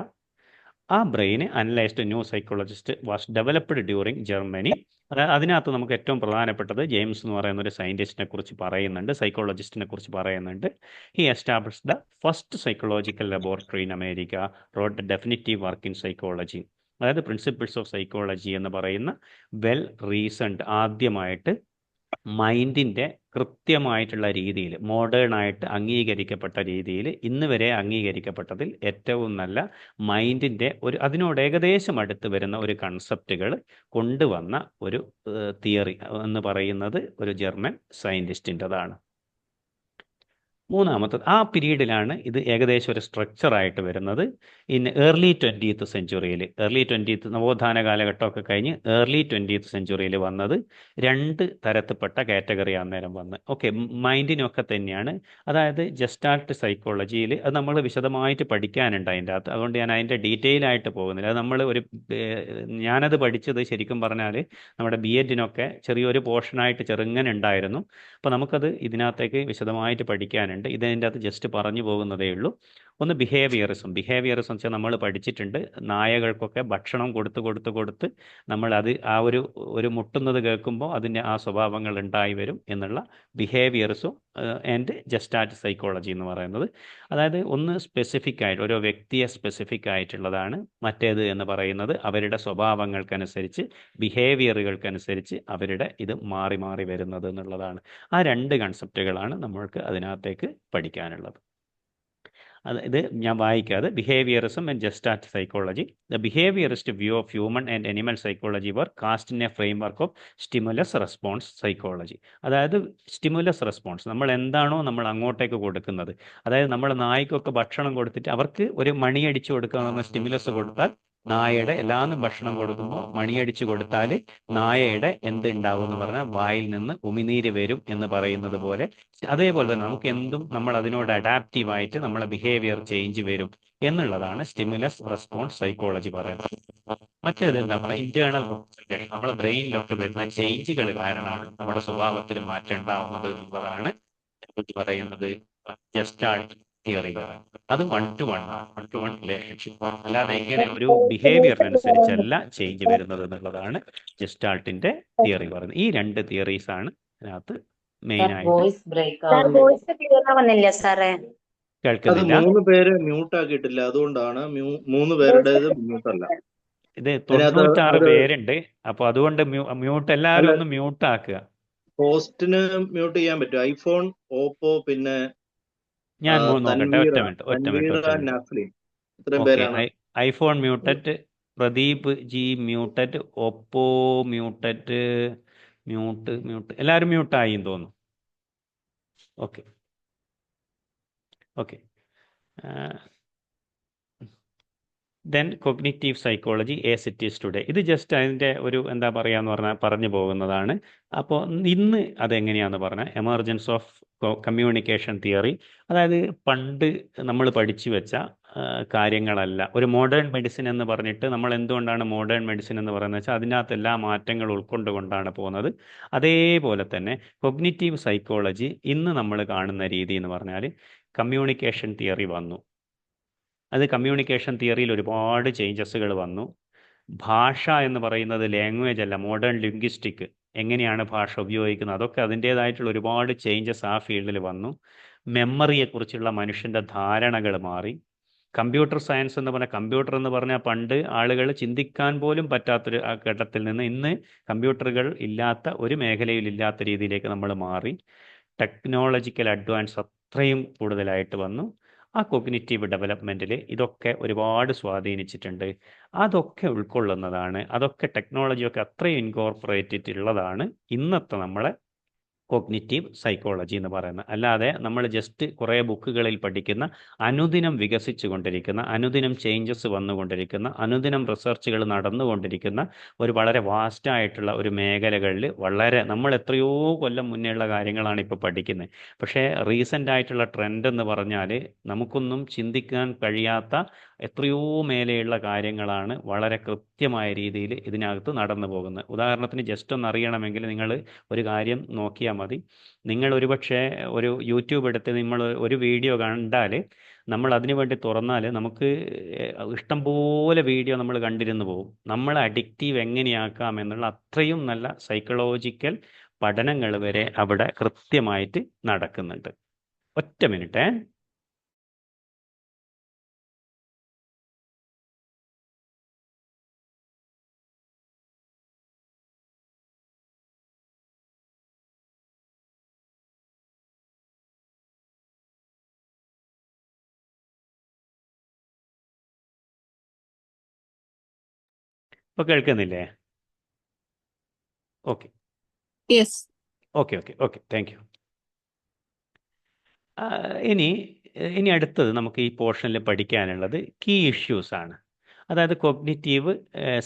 ആ brain analysed new psychologist was developed during Germany. അതായത് അതിനകത്ത് നമുക്ക് ഏറ്റവും പ്രധാനപ്പെട്ടത് ജെയിംസ് എന്ന് പറയുന്ന ഒരു സയൻറ്റിസ്റ്റിനെ കുറിച്ച് പറയുന്നുണ്ട്, സൈക്കോളജിസ്റ്റിനെ കുറിച്ച് പറയുന്നുണ്ട്. He established the first psychological laboratory in America, wrote the definitive work in psychology. അതായത് പ്രിൻസിപ്പിൾസ് ഓഫ് സൈക്കോളജി എന്ന് പറയുന്ന വെൽ റീസൺഡ്, ആദ്യമായിട്ട് മൈൻഡിൻ്റെ കൃത്യമായിട്ടുള്ള രീതിയിൽ, മോഡേൺ ആയിട്ട് അംഗീകരിക്കപ്പെട്ട രീതിയിൽ, ഇന്ന് വരെ അംഗീകരിക്കപ്പെട്ടതിൽ ഏറ്റവും നല്ല മൈൻഡിൻ്റെ അതിനോട് ഏകദേശം അടുത്ത് വരുന്ന ഒരു കൺസെപ്റ്റുകൾ കൊണ്ടുവന്ന ഒരു തിയറി എന്ന് പറയുന്നത് ഒരു ജർമ്മൻ സയൻറ്റിസ്റ്റിൻ്റെതാണ്. മൂന്നാമത്തത്, ആ പീരീഡിലാണ് ഇത് ഏകദേശം ഒരു സ്ട്രക്ചറായിട്ട് വരുന്നത്. ഇൻ ഏർലി 20th സെഞ്ച്വറിയിൽ, നവോത്ഥാന കാലഘട്ടമൊക്കെ കഴിഞ്ഞ് ഏർലി 20th സെഞ്ച്വറിയിൽ വന്നത് രണ്ട് തരത്തിൽപ്പെട്ട കാറ്റഗറി അന്നേരം വന്ന്. ഓക്കെ, മൈൻഡിനൊക്കെ തന്നെയാണ്. അതായത് ജസ്റ്റാൾട്ട് സൈക്കോളജിയിൽ അത് നമ്മൾ വിശദമായിട്ട് പഠിക്കാനുണ്ട് അതിൻ്റെ അകത്ത്, അതുകൊണ്ട് ഞാൻ അതിൻ്റെ ഡീറ്റെയിൽ ആയിട്ട് പോകുന്നില്ല. അത് നമ്മൾ ഞാനത് പഠിച്ചത് ശരിക്കും പറഞ്ഞാൽ നമ്മുടെ BEdനൊക്കെ ചെറിയൊരു പോർഷനായിട്ട് ചെറുങ്ങനെ ഉണ്ടായിരുന്നു. അപ്പോൾ നമുക്കത് ഇതിനകത്തേക്ക് വിശദമായിട്ട് പഠിക്കാനുണ്ട്. ഇതിൻ്റെ അകത്ത് ജസ്റ്റ് പറഞ്ഞു പോകുന്നതേ ഉള്ളൂ. ഒന്ന് ബിഹേവിയറിസം വെച്ചാൽ നമ്മൾ പഠിച്ചിട്ടുണ്ട്, നായകൾക്കൊക്കെ ഭക്ഷണം കൊടുത്ത് നമ്മളത് ഒരു മുട്ടുന്നത് കേൾക്കുമ്പോൾ അതിൻ്റെ ആ സ്വഭാവങ്ങൾ ഉണ്ടായി വരും എന്നുള്ള ബിഹേവിയറിസം ആൻഡ് ജസ്റ്റാൾട്ട് സൈക്കോളജി എന്ന് പറയുന്നത്. അതായത് ഒന്ന് സ്പെസിഫിക് ആയിട്ട് ഓരോ വ്യക്തിയെ സ്പെസിഫിക് ആയിട്ടുള്ളതാണ്, മറ്റേത് എന്ന് പറയുന്നത് അവരുടെ സ്വഭാവങ്ങൾക്കനുസരിച്ച്, ബിഹേവിയറുകൾക്കനുസരിച്ച് അവരുടെ ഇത് മാറി മാറി വരുന്നത് എന്നുള്ളതാണ്. ആ രണ്ട് കൺസെപ്റ്റുകളാണ് നമ്മൾക്ക് അതിനകത്തേക്ക് പഠിക്കാനുള്ളത്. ഇത് ഞാൻ വായിക്കാതെ, behaviourism and gestalt psychology. The behaviourist view of human and animal psychology were cast in a framework of stimulus response psychology. അതായത് സ്റ്റിമുലസ് റെസ്പോൺസ്, നമ്മൾ എന്താണോ നമ്മൾ അങ്ങോട്ടേക്ക് കൊടുക്കുന്നത്, അതായത് നമ്മൾ നായ്ക്കൊക്കെ ഭക്ഷണം കൊടുത്തിട്ട് അവർക്ക് ഒരു മണിയടിച്ചു കൊടുക്കുക എന്ന് പറഞ്ഞ സ്റ്റിമുലസ് കൊടുത്താൽ, നായയുടെ എല്ലാന്നും ഭക്ഷണം കൊടുക്കുമ്പോൾ മണിയടിച്ചു കൊടുത്താൽ നായയുടെ എന്ത് ഉണ്ടാവും എന്ന് പറഞ്ഞാൽ വായിൽ നിന്ന് ഉമിനീര് വരും എന്ന് പറയുന്നത് പോലെ, അതേപോലെ തന്നെ നമുക്ക് എന്തും നമ്മൾ അതിനോട് അഡാപ്റ്റീവായിട്ട് നമ്മളെ ബിഹേവിയർ ചേഞ്ച് വരും എന്നുള്ളതാണ് സ്റ്റിമുലസ് റെസ്പോൺസ് സൈക്കോളജി പറയുന്നത്. മറ്റേത് നമ്മുടെ ഇന്റേണൽ നമ്മുടെ ബ്രെയിനിലൊക്കെ വരുന്ന ചേഞ്ചുകൾ കാരണമാണ് നമ്മുടെ സ്വഭാവത്തിൽ മാറ്റം ഉണ്ടാവുന്നത് എന്നുള്ളതാണ് പറയുന്നത് ജസ്റ്റാൾട്ട് തിയറികൾ. അത് 1-to-1 റിലേഷൻഷിപ്പ്, അല്ലാതെ എങ്ങനെ ഒരു ബിഹേവിയറിനനുസരിച്ചല്ല ചേഞ്ച് വരുന്നത് എന്നുള്ളതാണ് ജസ്റ്റാൾട്ടിന്റെ തിയറി പറയുന്നത്. ഈ രണ്ട് തിയറീസ് ആണ് അതിനകത്ത് മെയിൻ ആയിട്ട്. അത് കേൾക്കുന്നില്ല? 3 പേര് മ്യൂട്ട് ആക്കിയിട്ടില്ല, അതുകൊണ്ടാണ് 3 പേരുടേത് മ്യൂട്ടല്ല. ഇത് അതിനകത്ത് 96 പേരുണ്ട്, അപ്പൊ അതുകൊണ്ട് മ്യൂട്ട് എല്ലാവരും അല്ല, ഒന്ന് മ്യൂട്ട് ആക്കുക. ഹോസ്റ്റിന് മ്യൂട്ട് ചെയ്യാൻ പറ്റും. ഐഫോൺ, ഓപ്പോ, പിന്നെ ഞാൻ നോക്കട്ടെ, ഒറ്റ തൻവീറ, മിനിറ്റ്. നഫ്ലിൻ, ഇത്രയും ഓക്കെ, പേരാണ്. IPhone muted, Pradeep ji muted, Oppo muted, mute എല്ലാവരും മ്യൂട്ടായി എന്ന് തോന്നുന്നു. Okay okay then cognitive psychology as it is today. ഇത് ജസ്റ്റ് അതിൻ്റെ ഒരു എന്താ പറയുക പറഞ്ഞാൽ പറഞ്ഞു പോകുന്നതാണ്. അപ്പോൾ ഇന്ന് അതെങ്ങനെയാണെന്ന് പറഞ്ഞാൽ എമർജൻസ് ഓഫ് കമ്മ്യൂണിക്കേഷൻ തിയറി, അതായത് പണ്ട് നമ്മൾ പഠിച്ചു വെച്ച കാര്യങ്ങളല്ല. ഒരു മോഡേൺ മെഡിസിൻ എന്ന് പറഞ്ഞിട്ട് നമ്മൾ എന്തുകൊണ്ടാണ് മോഡേൺ മെഡിസിൻ എന്ന് പറയുന്നത് വെച്ചാൽ അതിനകത്ത് എല്ലാ മാറ്റങ്ങൾ ഉൾക്കൊണ്ടുകൊണ്ടാണ് പോകുന്നത്. അതേപോലെ തന്നെ കൊഗ്നിറ്റീവ് സൈക്കോളജി ഇന്ന് നമ്മൾ കാണുന്ന രീതി എന്ന് പറഞ്ഞാൽ കമ്മ്യൂണിക്കേഷൻ തിയറി വന്നു. അത് കമ്മ്യൂണിക്കേഷൻ തിയറിയിൽ ഒരുപാട് ചേഞ്ചസുകൾ വന്നു. ഭാഷ എന്ന് പറയുന്നത് ലാംഗ്വേജ് അല്ല, മോഡേൺ ലിംഗ്വിസ്റ്റിക്, എങ്ങനെയാണ് ഭാഷ ഉപയോഗിക്കുന്നത്, അതൊക്കെ അതിൻ്റേതായിട്ടുള്ള ഒരുപാട് ചേഞ്ചസ് ആ ഫീൽഡിൽ വന്നു. മെമ്മറിയെക്കുറിച്ചുള്ള മനുഷ്യൻ്റെ ധാരണകൾ മാറി. കമ്പ്യൂട്ടർ സയൻസ് എന്ന് പറഞ്ഞാൽ, കമ്പ്യൂട്ടർ എന്ന് പറഞ്ഞാൽ പണ്ട് ആളുകൾ ചിന്തിക്കാൻ പോലും പറ്റാത്തൊരു ഘട്ടത്തിൽ നിന്ന് ഇന്ന് കമ്പ്യൂട്ടറുകൾ ഇല്ലാത്ത ഒരു മേഖലയിൽ ഇല്ലാത്ത രീതിയിലേക്ക് നമ്മൾ മാറി. ടെക്നോളജിക്കൽ അഡ്വാൻസ് അത്രയും കൂടുതലായിട്ട് വന്നു. ആ കൊഗ്നിറ്റീവ് ഡെവലപ്മെൻറ്റിൽ ഇതൊക്കെ ഒരുപാട് സ്വാധീനിച്ചിട്ടുണ്ട്. അതൊക്കെ ഉൾക്കൊള്ളുന്നതാണ്, അതൊക്കെ ടെക്നോളജിയൊക്കെ അത്രയും ഇൻകോർപ്പറേറ്റഡ് ഉള്ളതാണ് ഇന്നത്തെ നമ്മളെ കോഗ്നിറ്റീവ് സൈക്കോളജി എന്ന് പറയുന്നത്. അല്ലാതെ നമ്മൾ ജസ്റ്റ് കുറേ ബുക്കുകളിൽ പഠിക്കുന്ന, അനുദിനം വികസിച്ചു കൊണ്ടിരിക്കുന്ന, അനുദിനം ചേഞ്ചസ് വന്നുകൊണ്ടിരിക്കുന്ന, അനുദിനം റിസർച്ചുകൾ നടന്നുകൊണ്ടിരിക്കുന്ന ഒരു വളരെ വാസ്റ്റായിട്ടുള്ള ഒരു മേഖലകളിൽ വളരെ നമ്മൾ എത്രയോ കൊല്ലം മുന്നേയുള്ള കാര്യങ്ങളാണ് ഇപ്പോൾ പഠിക്കുന്നത്. പക്ഷേ റീസെൻ്റ് ആയിട്ടുള്ള ട്രെൻഡ് എന്ന് പറഞ്ഞാൽ നമുക്കൊന്നും ചിന്തിക്കാൻ കഴിയാത്ത എത്രയോ മേലെയുള്ള കാര്യങ്ങളാണ് വളരെ കൃത്യമായ രീതിയിൽ ഇതിനകത്ത് നടന്നു പോകുന്നത്. ഉദാഹരണത്തിന് ജസ്റ്റ് ഒന്ന് അറിയണമെങ്കിൽ നിങ്ങൾ ഒരു കാര്യം നോക്കിയാൽ മതി. നിങ്ങൾ ഒരുപക്ഷെ ഒരു യൂട്യൂബ് എടുത്ത് നമ്മൾ ഒരു വീഡിയോ കണ്ടാൽ നമ്മൾ അതിനു വേണ്ടി തുറന്നാൽ നമുക്ക് ഇഷ്ടംപോലെ വീഡിയോ നമ്മൾ കണ്ടിരുന്നു പോകും. നമ്മളെ അഡിക്റ്റീവ് എങ്ങനെയാക്കാം എന്നുള്ള അത്രയും നല്ല സൈക്കോളജിക്കൽ പഠനങ്ങൾ വരെ അവിടെ കൃത്യമായിട്ട് നടക്കുന്നുണ്ട്. ഒറ്റ മിനിറ്റേ. ഇപ്പോൾ കേൾക്കുന്നില്ലേ? Okay yes. Okay okay okay thank you. ഇനി ഇനി അടുത്തത് നമുക്ക് ഈ പോർഷനിൽ പഠിക്കാനുള്ളത് കീ ഇഷ്യൂസ് ആണ്. അതായത് കോഗ്നിറ്റീവ്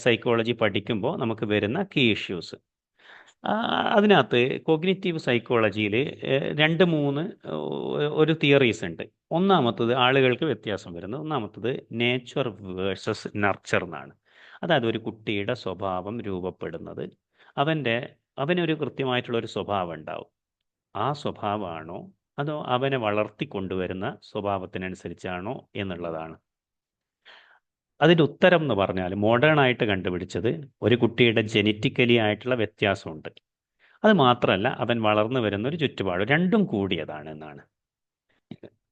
സൈക്കോളജി പഠിക്കുമ്പോൾ നമുക്ക് വരുന്ന കീ ഇഷ്യൂസ്. അതിനകത്ത് കോഗ്നിറ്റീവ് സൈക്കോളജിയിൽ 2-3 ഒരു തിയറീസ് ഉണ്ട്. ഒന്നാമത്തത് ആളുകൾക്ക് വ്യത്യാസം വരുന്നത്, ഒന്നാമത്തത് നേച്ചർ വേഴ്സസ് നർച്ചർ എന്നാണ്. അതായത് ഒരു കുട്ടിയുടെ സ്വഭാവം രൂപപ്പെടുന്നത് അവനൊരു കൃത്യമായിട്ടുള്ളൊരു സ്വഭാവം ഉണ്ടാവും. ആ സ്വഭാവമാണോ അതോ അവനെ വളർത്തിക്കൊണ്ടുവരുന്ന സ്വഭാവത്തിനനുസരിച്ചാണോ എന്നുള്ളതാണ്. അതിൻ്റെ ഉത്തരം എന്ന് പറഞ്ഞാൽ മോഡേൺ ആയിട്ട് കണ്ടുപിടിച്ചത് ഒരു കുട്ടിയുടെ ജെനറ്റിക്കലി ആയിട്ടുള്ള വ്യത്യാസമുണ്ട്. അത് മാത്രമല്ല അവൻ വളർന്നു വരുന്ന ഒരു ചുറ്റുപാട്, രണ്ടും കൂടിയതാണ് എന്നാണ്.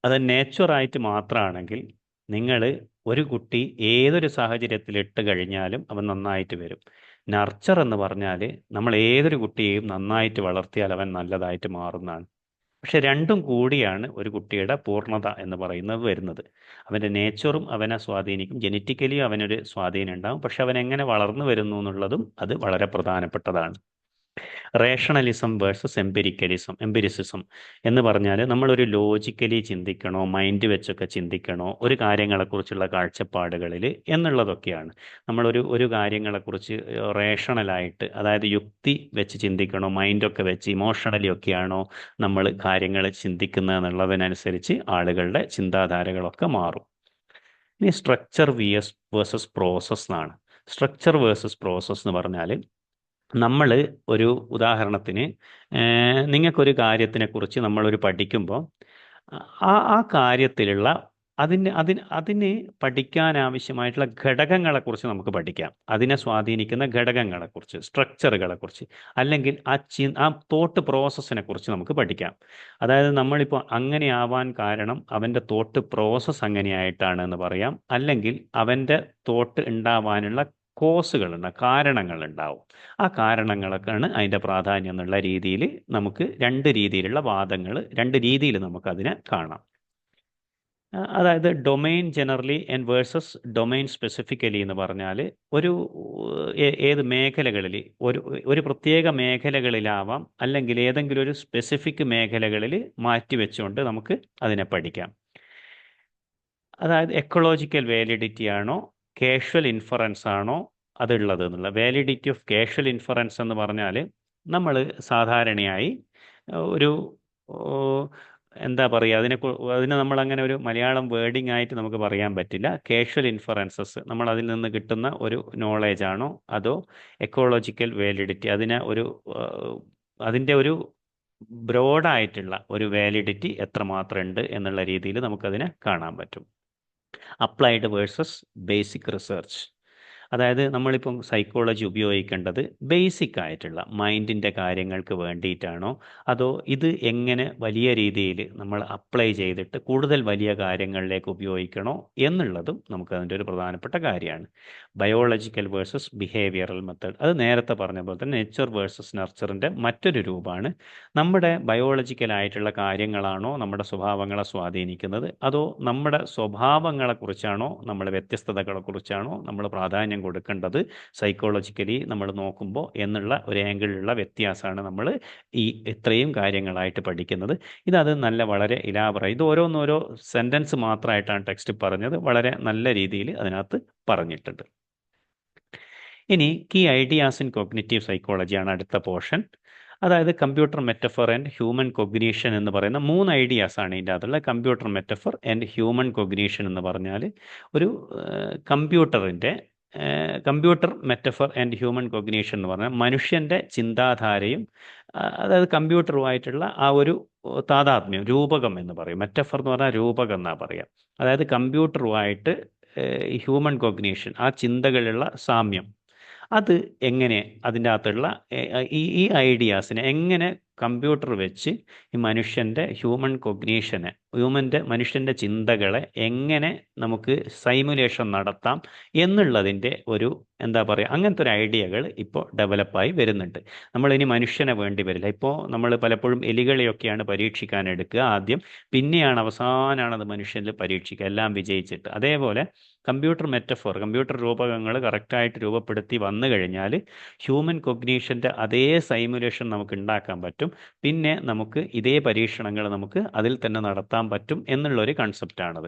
അത് നേച്ചറായിട്ട് മാത്രമാണെങ്കിൽ നിങ്ങൾ ഒരു കുട്ടി ഏതൊരു സാഹചര്യത്തിൽ ഇട്ട് കഴിഞ്ഞാലും അവൻ നന്നായിട്ട് വരും. നർച്ചർ എന്ന് പറഞ്ഞാൽ നമ്മൾ ഏതൊരു കുട്ടിയെയും നന്നായിട്ട് വളർത്തിയാൽ അവൻ നല്ലതായിട്ട് മാറുന്നതാണ്. പക്ഷെ രണ്ടും കൂടിയാണ് ഒരു കുട്ടിയുടെ പൂർണ്ണത എന്ന് പറയുന്നത് വരുന്നത്. അവൻ്റെ നേച്ചറും അവനെ സ്വാധീനിക്കും, ജെനറ്റിക്കലി അവനൊരു സ്വാധീനം ഉണ്ടാകും. പക്ഷെ അവൻ എങ്ങനെ വളർന്നു വരുന്നു എന്നുള്ളതും അത് വളരെ പ്രധാനപ്പെട്ടതാണ്. റേഷണലിസം വേഴ്സസ് എംപിരിസിസം എന്ന് പറഞ്ഞാൽ നമ്മളൊരു ലോജിക്കലി ചിന്തിക്കണോ, മൈൻഡ് വെച്ചൊക്കെ ചിന്തിക്കണോ ഒരു കാര്യങ്ങളെക്കുറിച്ചുള്ള കാഴ്ചപ്പാടുകളിൽ എന്നുള്ളതൊക്കെയാണ്. നമ്മളൊരു കാര്യങ്ങളെക്കുറിച്ച് റേഷണലായിട്ട്, അതായത് യുക്തി വെച്ച് ചിന്തിക്കണോ, മൈൻഡൊക്കെ വെച്ച് ഇമോഷണലി ഒക്കെയാണോ നമ്മൾ കാര്യങ്ങൾ ചിന്തിക്കുന്നത് എന്നുള്ളതിനനുസരിച്ച് ആളുകളുടെ ചിന്താധാരകളൊക്കെ മാറും. ഇനി സ്ട്രക്ചർ വേഴ്സസ് പ്രോസസ് എന്നാണ്. സ്ട്രക്ചർ വേഴ്സസ് പ്രോസസ് എന്ന് പറഞ്ഞാൽ നമ്മൾ ഒരു ഉദാഹരണത്തിന് നിങ്ങൾക്കൊരു കാര്യത്തിനെക്കുറിച്ച് നമ്മളൊരു പഠിക്കുമ്പോൾ ആ കാര്യത്തിലുള്ള അതിന് പഠിക്കാനാവശ്യമായിട്ടുള്ള ഘടകങ്ങളെക്കുറിച്ച് നമുക്ക് പഠിക്കാം. അതിനെ സ്വാധീനിക്കുന്ന ഘടകങ്ങളെക്കുറിച്ച്, സ്ട്രക്ചറുകളെക്കുറിച്ച്, അല്ലെങ്കിൽ ആ തോട്ട് പ്രോസസ്സിനെ കുറിച്ച് നമുക്ക് പഠിക്കാം. അതായത് നമ്മളിപ്പോൾ അങ്ങനെ ആവാൻ കാരണം അവൻ്റെ തോട്ട് പ്രോസസ്സ് അങ്ങനെയായിട്ടാണ് എന്ന് പറയാം. അല്ലെങ്കിൽ അവൻ്റെ തോട്ട് ഉണ്ടാവാനുള്ള കാരണങ്ങളുണ്ടാവും. ആ കാരണങ്ങളൊക്കെയാണ് അതിൻ്റെ പ്രാധാന്യം എന്നുള്ള രീതിയിൽ നമുക്ക് 2 രീതിയിലുള്ള വാദങ്ങൾ, 2 രീതിയിൽ നമുക്കതിനെ കാണാം. അതായത് domain generally and versus domain specifically എന്ന് പറഞ്ഞാൽ ഏത് മേഖലകളിൽ ഒരു പ്രത്യേക മേഖലകളിലാവാം, അല്ലെങ്കിൽ ഏതെങ്കിലും ഒരു സ്പെസിഫിക് മേഖലകളിൽ മാറ്റിവെച്ചുകൊണ്ട് നമുക്ക് അതിനെ പഠിക്കാം. അതായത് എക്കോളജിക്കൽ വാലിഡിറ്റി ആണോ കാഷ്വൽ ഇൻഫറൻസ് ആണോ അതുള്ളത് എന്നുള്ള. വാലിഡിറ്റി ഓഫ് കാഷ്വൽ ഇൻഫറൻസ് എന്ന് പറഞ്ഞാൽ നമ്മൾ സാധാരണയായി ഒരു എന്താ പറയുക, അതിന് നമ്മളങ്ങനെ ഒരു മലയാളം വേർഡിംഗ് ആയിട്ട് നമുക്ക് പറയാൻ പറ്റില്ല. കാഷ്വൽ ഇൻഫറൻസസ് നമ്മൾ അതിൽ നിന്ന് കിട്ടുന്ന ഒരു നോളേജ് ആണോ അതോ എക്കോളജിക്കൽ വാലിഡിറ്റി അതിൻ്റെ ഒരു ബ്രോഡായിട്ടുള്ള ഒരു വാലിഡിറ്റി എത്രമാത്രം ഉണ്ട് എന്നുള്ള രീതിയിൽ നമുക്കതിനെ കാണാൻ പറ്റും. Applied versus basic research. അതായത് നമ്മളിപ്പം സൈക്കോളജി ഉപയോഗിക്കേണ്ടത് ബേസിക് ആയിട്ടുള്ള മൈൻഡിൻ്റെ കാര്യങ്ങൾക്ക് വേണ്ടിയിട്ടാണോ അതോ ഇത് എങ്ങനെ വലിയ രീതിയിൽ നമ്മൾ അപ്ലൈ ചെയ്തിട്ട് കൂടുതൽ വലിയ കാര്യങ്ങളിലേക്ക് ഉപയോഗിക്കണോ എന്നുള്ളതും നമുക്കതിൻ്റെ ഒരു പ്രധാനപ്പെട്ട കാര്യമാണ്. ബയോളജിക്കൽ വേഴ്സസ് ബിഹേവിയറൽ മെത്തേഡ്, അത് നേരത്തെ പറഞ്ഞ പോലെ തന്നെ നേച്ചർ വേഴ്സസ് നർച്ചറിൻ്റെ മറ്റൊരു രൂപമാണ്. നമ്മുടെ ബയോളജിക്കലായിട്ടുള്ള കാര്യങ്ങളാണോ നമ്മുടെ സ്വഭാവങ്ങളെ സ്വാധീനിക്കുന്നത് അതോ നമ്മുടെ സ്വഭാവങ്ങളെക്കുറിച്ചാണോ നമ്മുടെ വ്യത്യസ്തതകളെക്കുറിച്ചാണോ നമ്മൾ പ്രാധാന്യം കൊടുക്കേണ്ടത് സൈക്കോളജിക്കലി നമ്മൾ നോക്കുമ്പോൾ എന്നുള്ള ഒരു ആംഗിളിലുള്ള വ്യത്യാസമാണ് നമ്മൾ ഈ ഇത്രയും കാര്യങ്ങളായിട്ട് പഠിക്കുന്നത്. ഇതത് വളരെ ഇലാബറേറ്റ്, ഇത് ഓരോന്നോരോ സെൻറ്റൻസ് മാത്രമായിട്ടാണ് ടെക്സ്റ്റ് പറഞ്ഞത്, വളരെ നല്ല രീതിയിൽ അതിനകത്ത് പറഞ്ഞിട്ടുണ്ട്. ഇനി കീ ഐഡിയാസ് ഇൻ കോഗ്നിറ്റീവ് സൈക്കോളജിയാണ് അടുത്ത പോർഷൻ. അതായത് computer metaphor and human cognition എന്ന് പറയുന്ന 3 ഐഡിയാസാണ് ഇതിൻ്റെ അകത്തുള്ള. Computer metaphor and human cognition എന്ന് പറഞ്ഞാൽ ഒരു computer metaphor and human cognition എന്ന് പറഞ്ഞാൽ മനുഷ്യൻ്റെ ചിന്താധാരയും അതായത് കമ്പ്യൂട്ടറുമായിട്ടുള്ള ആ ഒരു താതാത്മ്യം, രൂപകം എന്ന് പറയും. മെറ്റഫർ എന്ന് പറഞ്ഞാൽ രൂപകം എന്നാണ് പറയുക. അതായത് കമ്പ്യൂട്ടറുമായിട്ട് ഹ്യൂമൻ കൊഗ്നീഷൻ, ആ ചിന്തകളുള്ള സാമ്യം, അത് എങ്ങനെ അതിൻ്റെ അകത്തുള്ള ഈ ഐഡിയാസിനെ എങ്ങനെ കമ്പ്യൂട്ടർ വെച്ച് ഈ മനുഷ്യൻ്റെ ഹ്യൂമൻ കൊഗ്നീഷനെ, മനുഷ്യൻ്റെ ചിന്തകളെ എങ്ങനെ നമുക്ക് സൈമുലേഷൻ നടത്താം എന്നുള്ളതിൻ്റെ ഒരു എന്താ പറയുക, അങ്ങനത്തെ ഒരു ഐഡിയകൾ ഇപ്പോൾ ഡെവലപ്പായി വരുന്നുണ്ട്. നമ്മളിനി മനുഷ്യനെ വേണ്ടി വരില്ല. ഇപ്പോൾ നമ്മൾ പലപ്പോഴും എലികളെയൊക്കെയാണ് പരീക്ഷിക്കാൻ എടുക്കുക ആദ്യം, പിന്നെയാണ് അവസാനമാണ് അത് മനുഷ്യനിൽ പരീക്ഷിക്കുക, എല്ലാം വിജയിച്ചിട്ട്. അതേപോലെ കമ്പ്യൂട്ടർ മെറ്റഫോർ, കമ്പ്യൂട്ടർ രൂപകങ്ങൾ കറക്റ്റായിട്ട് രൂപപ്പെടുത്തി വന്നു കഴിഞ്ഞാൽ ഹ്യൂമൻ കൊഗ്നീഷൻ്റെ അതേ സൈമുലേഷൻ നമുക്ക് ഉണ്ടാക്കാൻ പറ്റും. പിന്നെ നമുക്ക് ഇതേ പരീക്ഷണങ്ങൾ നമുക്ക് അതിൽ തന്നെ നടത്താൻ പറ്റും എന്നുള്ളൊരു കൺസെപ്റ്റാണത്.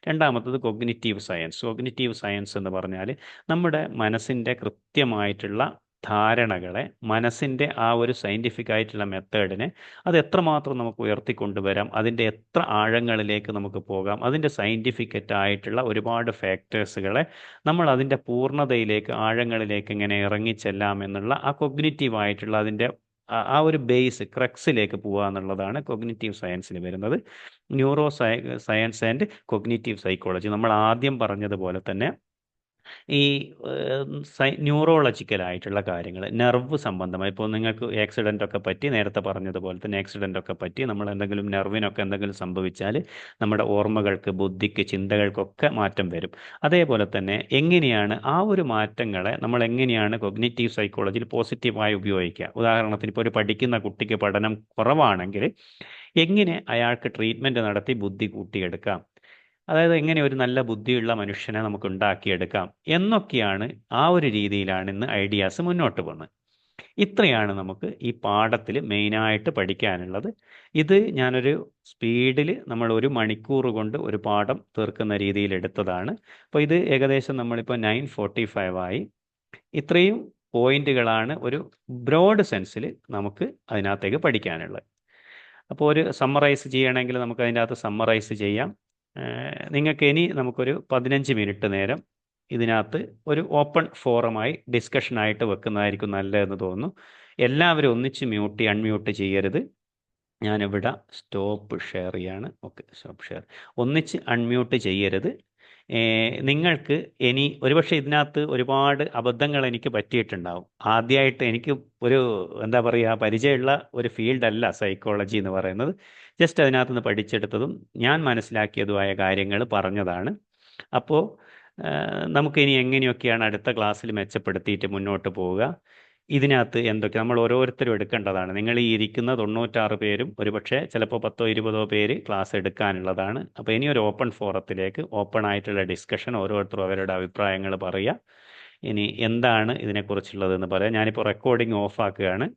രണ്ടാമത്തത് കൊഗ്നിറ്റീവ് സയൻസ്. കൊഗ്നിറ്റീവ് സയൻസ് എന്ന് പറഞ്ഞാൽ നമ്മുടെ മനസ്സിൻ്റെ കൃത്യമായിട്ടുള്ള ധാരണകളെ, മനസ്സിൻ്റെ ആ ഒരു സയൻറ്റിഫിക് ആയിട്ടുള്ള മെത്തേഡിനെ അത് എത്രമാത്രം നമുക്ക് ഉയർത്തിക്കൊണ്ടുവരാം, അതിൻ്റെ എത്ര ആഴങ്ങളിലേക്ക് നമുക്ക് പോകാം, അതിൻ്റെ സയൻറ്റിഫിക്കറ്റായിട്ടുള്ള ഒരുപാട് ഫാക്ടേഴ്സുകളെ നമ്മൾ അതിൻ്റെ പൂർണ്ണതയിലേക്ക്, ആഴങ്ങളിലേക്ക് എങ്ങനെ ഇറങ്ങിച്ചെല്ലാം എന്നുള്ള ആ കൊഗ്നിറ്റീവ് ആയിട്ടുള്ള അതിൻ്റെ ആ ഒരു ബേസ്, ക്രക്സിലേക്ക് പോകുക എന്നുള്ളതാണ് കൊഗ്നിറ്റീവ് സയൻസിൽ വരുന്നത്. Neuro science and cognitive psychology, നമ്മൾ ആദ്യം പറഞ്ഞതുപോലെ തന്നെ ഈ ന്യൂറോളജിക്കലായിട്ടുള്ള കാര്യങ്ങൾ, നെർവ് സംബന്ധമായി, ഇപ്പോൾ നിങ്ങൾക്ക് ആക്സിഡൻ്റൊക്കെ പറ്റി, നേരത്തെ പറഞ്ഞതുപോലെ തന്നെ ആക്സിഡൻ്റൊക്കെ പറ്റി നമ്മൾ എന്തെങ്കിലും നെർവിനൊക്കെ എന്തെങ്കിലും സംഭവിച്ചാൽ നമ്മുടെ ഓർമ്മകൾക്ക്, ബുദ്ധിക്ക്, ചിന്തകൾക്കൊക്കെ മാറ്റം വരും. അതേപോലെ തന്നെ എങ്ങനെയാണ് ആ ഒരു മാറ്റങ്ങളെ നമ്മൾ എങ്ങനെയാണ് കൊഗ്നിറ്റീവ് സൈക്കോളജിയിൽ പോസിറ്റീവായി ഉപയോഗിക്കുക. ഉദാഹരണത്തിന് ഇപ്പോൾ ഒരു പഠിക്കുന്ന കുട്ടിക്ക് പഠനം കുറവാണെങ്കിൽ എങ്ങനെ അയാൾക്ക് ട്രീറ്റ്മെൻറ്റ് നടത്തി ബുദ്ധി കൂട്ടിയെടുക്കാം, അതായത് എങ്ങനെ ഒരു നല്ല ബുദ്ധിയുള്ള മനുഷ്യനെ നമുക്ക് ഉണ്ടാക്കിയെടുക്കാം എന്നൊക്കെയാണ്, ആ ഒരു രീതിയിലാണ് ഇന്ന് ഐഡിയാസ് മുന്നോട്ട് പോകുന്നത്. ഇത്രയാണ് നമുക്ക് ഈ പാഠത്തിൽ മെയിനായിട്ട് പഠിക്കാനുള്ളത്. ഇത് ഞാനൊരു സ്പീഡിൽ നമ്മൾ 1 മണിക്കൂർ കൊണ്ട് ഒരു പാഠം തീർക്കുന്ന രീതിയിൽ എടുത്തതാണ്. അപ്പോൾ ഇത് ഏകദേശം നമ്മളിപ്പോൾ 9:45 ആയി. ഇത്രയും പോയിന്റുകളാണ് ഒരു ബ്രോഡ് സെൻസിൽ നമുക്ക് അതിനകത്തേക്ക് പഠിക്കാനുള്ളത്. അപ്പോൾ ഒരു സമ്മറൈസ് ചെയ്യണമെങ്കിൽ നമുക്ക് അതിൻ്റെ അകത്ത് സമ്മറൈസ് ചെയ്യാം. നിങ്ങൾക്ക് ഇനി നമുക്കൊരു 15 മിനിറ്റ് നേരം ഇതിനകത്ത് ഒരു ഓപ്പൺ ഫോറമായി ഡിസ്കഷനായിട്ട് വെക്കുന്നതായിരിക്കും നല്ലതെന്ന് തോന്നുന്നു. എല്ലാവരും ഒന്നിച്ച് അൺമ്യൂട്ട് ചെയ്യരുത്. ഞാനിവിടെ സ്റ്റോപ്പ് ഷെയർ ചെയ്യാണ്. Okay, stop share. ഒന്നിച്ച് അൺമ്യൂട്ട് ചെയ്യരുത്. നിങ്ങൾക്ക് ഇനി ഒരുപക്ഷെ ഇതിനകത്ത് ഒരുപാട് അബദ്ധങ്ങൾ എനിക്ക് പറ്റിയിട്ടുണ്ടാവും. ആദ്യമായിട്ട് എനിക്ക് ഒരു എന്താ പറയുക, പരിചയമുള്ള ഒരു ഫീൽഡല്ല സൈക്കോളജി എന്ന് പറയുന്നത്. ജസ്റ്റ് അതിനകത്ത് നിന്ന് പഠിച്ചെടുത്തതും ഞാൻ മനസ്സിലാക്കിയതുമായ കാര്യങ്ങൾ പറഞ്ഞതാണ്. അപ്പോൾ നമുക്കിനി എങ്ങനെയൊക്കെയാണ് അടുത്ത ക്ലാസ്സിൽ മെച്ചപ്പെടുത്തിയിട്ട് മുന്നോട്ട് പോവുക, ഇതിനകത്ത് എന്തൊക്കെ നമ്മൾ ഓരോരുത്തരും എടുക്കേണ്ടതാണ്. നിങ്ങൾ ഈ ഇരിക്കുന്ന 96 പേരും ഒരുപക്ഷെ ചിലപ്പോൾ 10-20 പേര് ക്ലാസ് എടുക്കാനുള്ളതാണ്. അപ്പോൾ ഇനി ഒരു ഓപ്പൺ ഫോറത്തിലേക്ക് ഓപ്പൺ ആയിട്ടുള്ള ഡിസ്കഷൻ, ഓരോരുത്തരും അവരുടെ അഭിപ്രായങ്ങൾ പറയുക. ഇനി എന്താണ് ഇതിനെക്കുറിച്ചുള്ളതെന്ന് പറയാം. ഞാനിപ്പോൾ റെക്കോർഡിംഗ് ഓഫ് ആക്കുകയാണ്.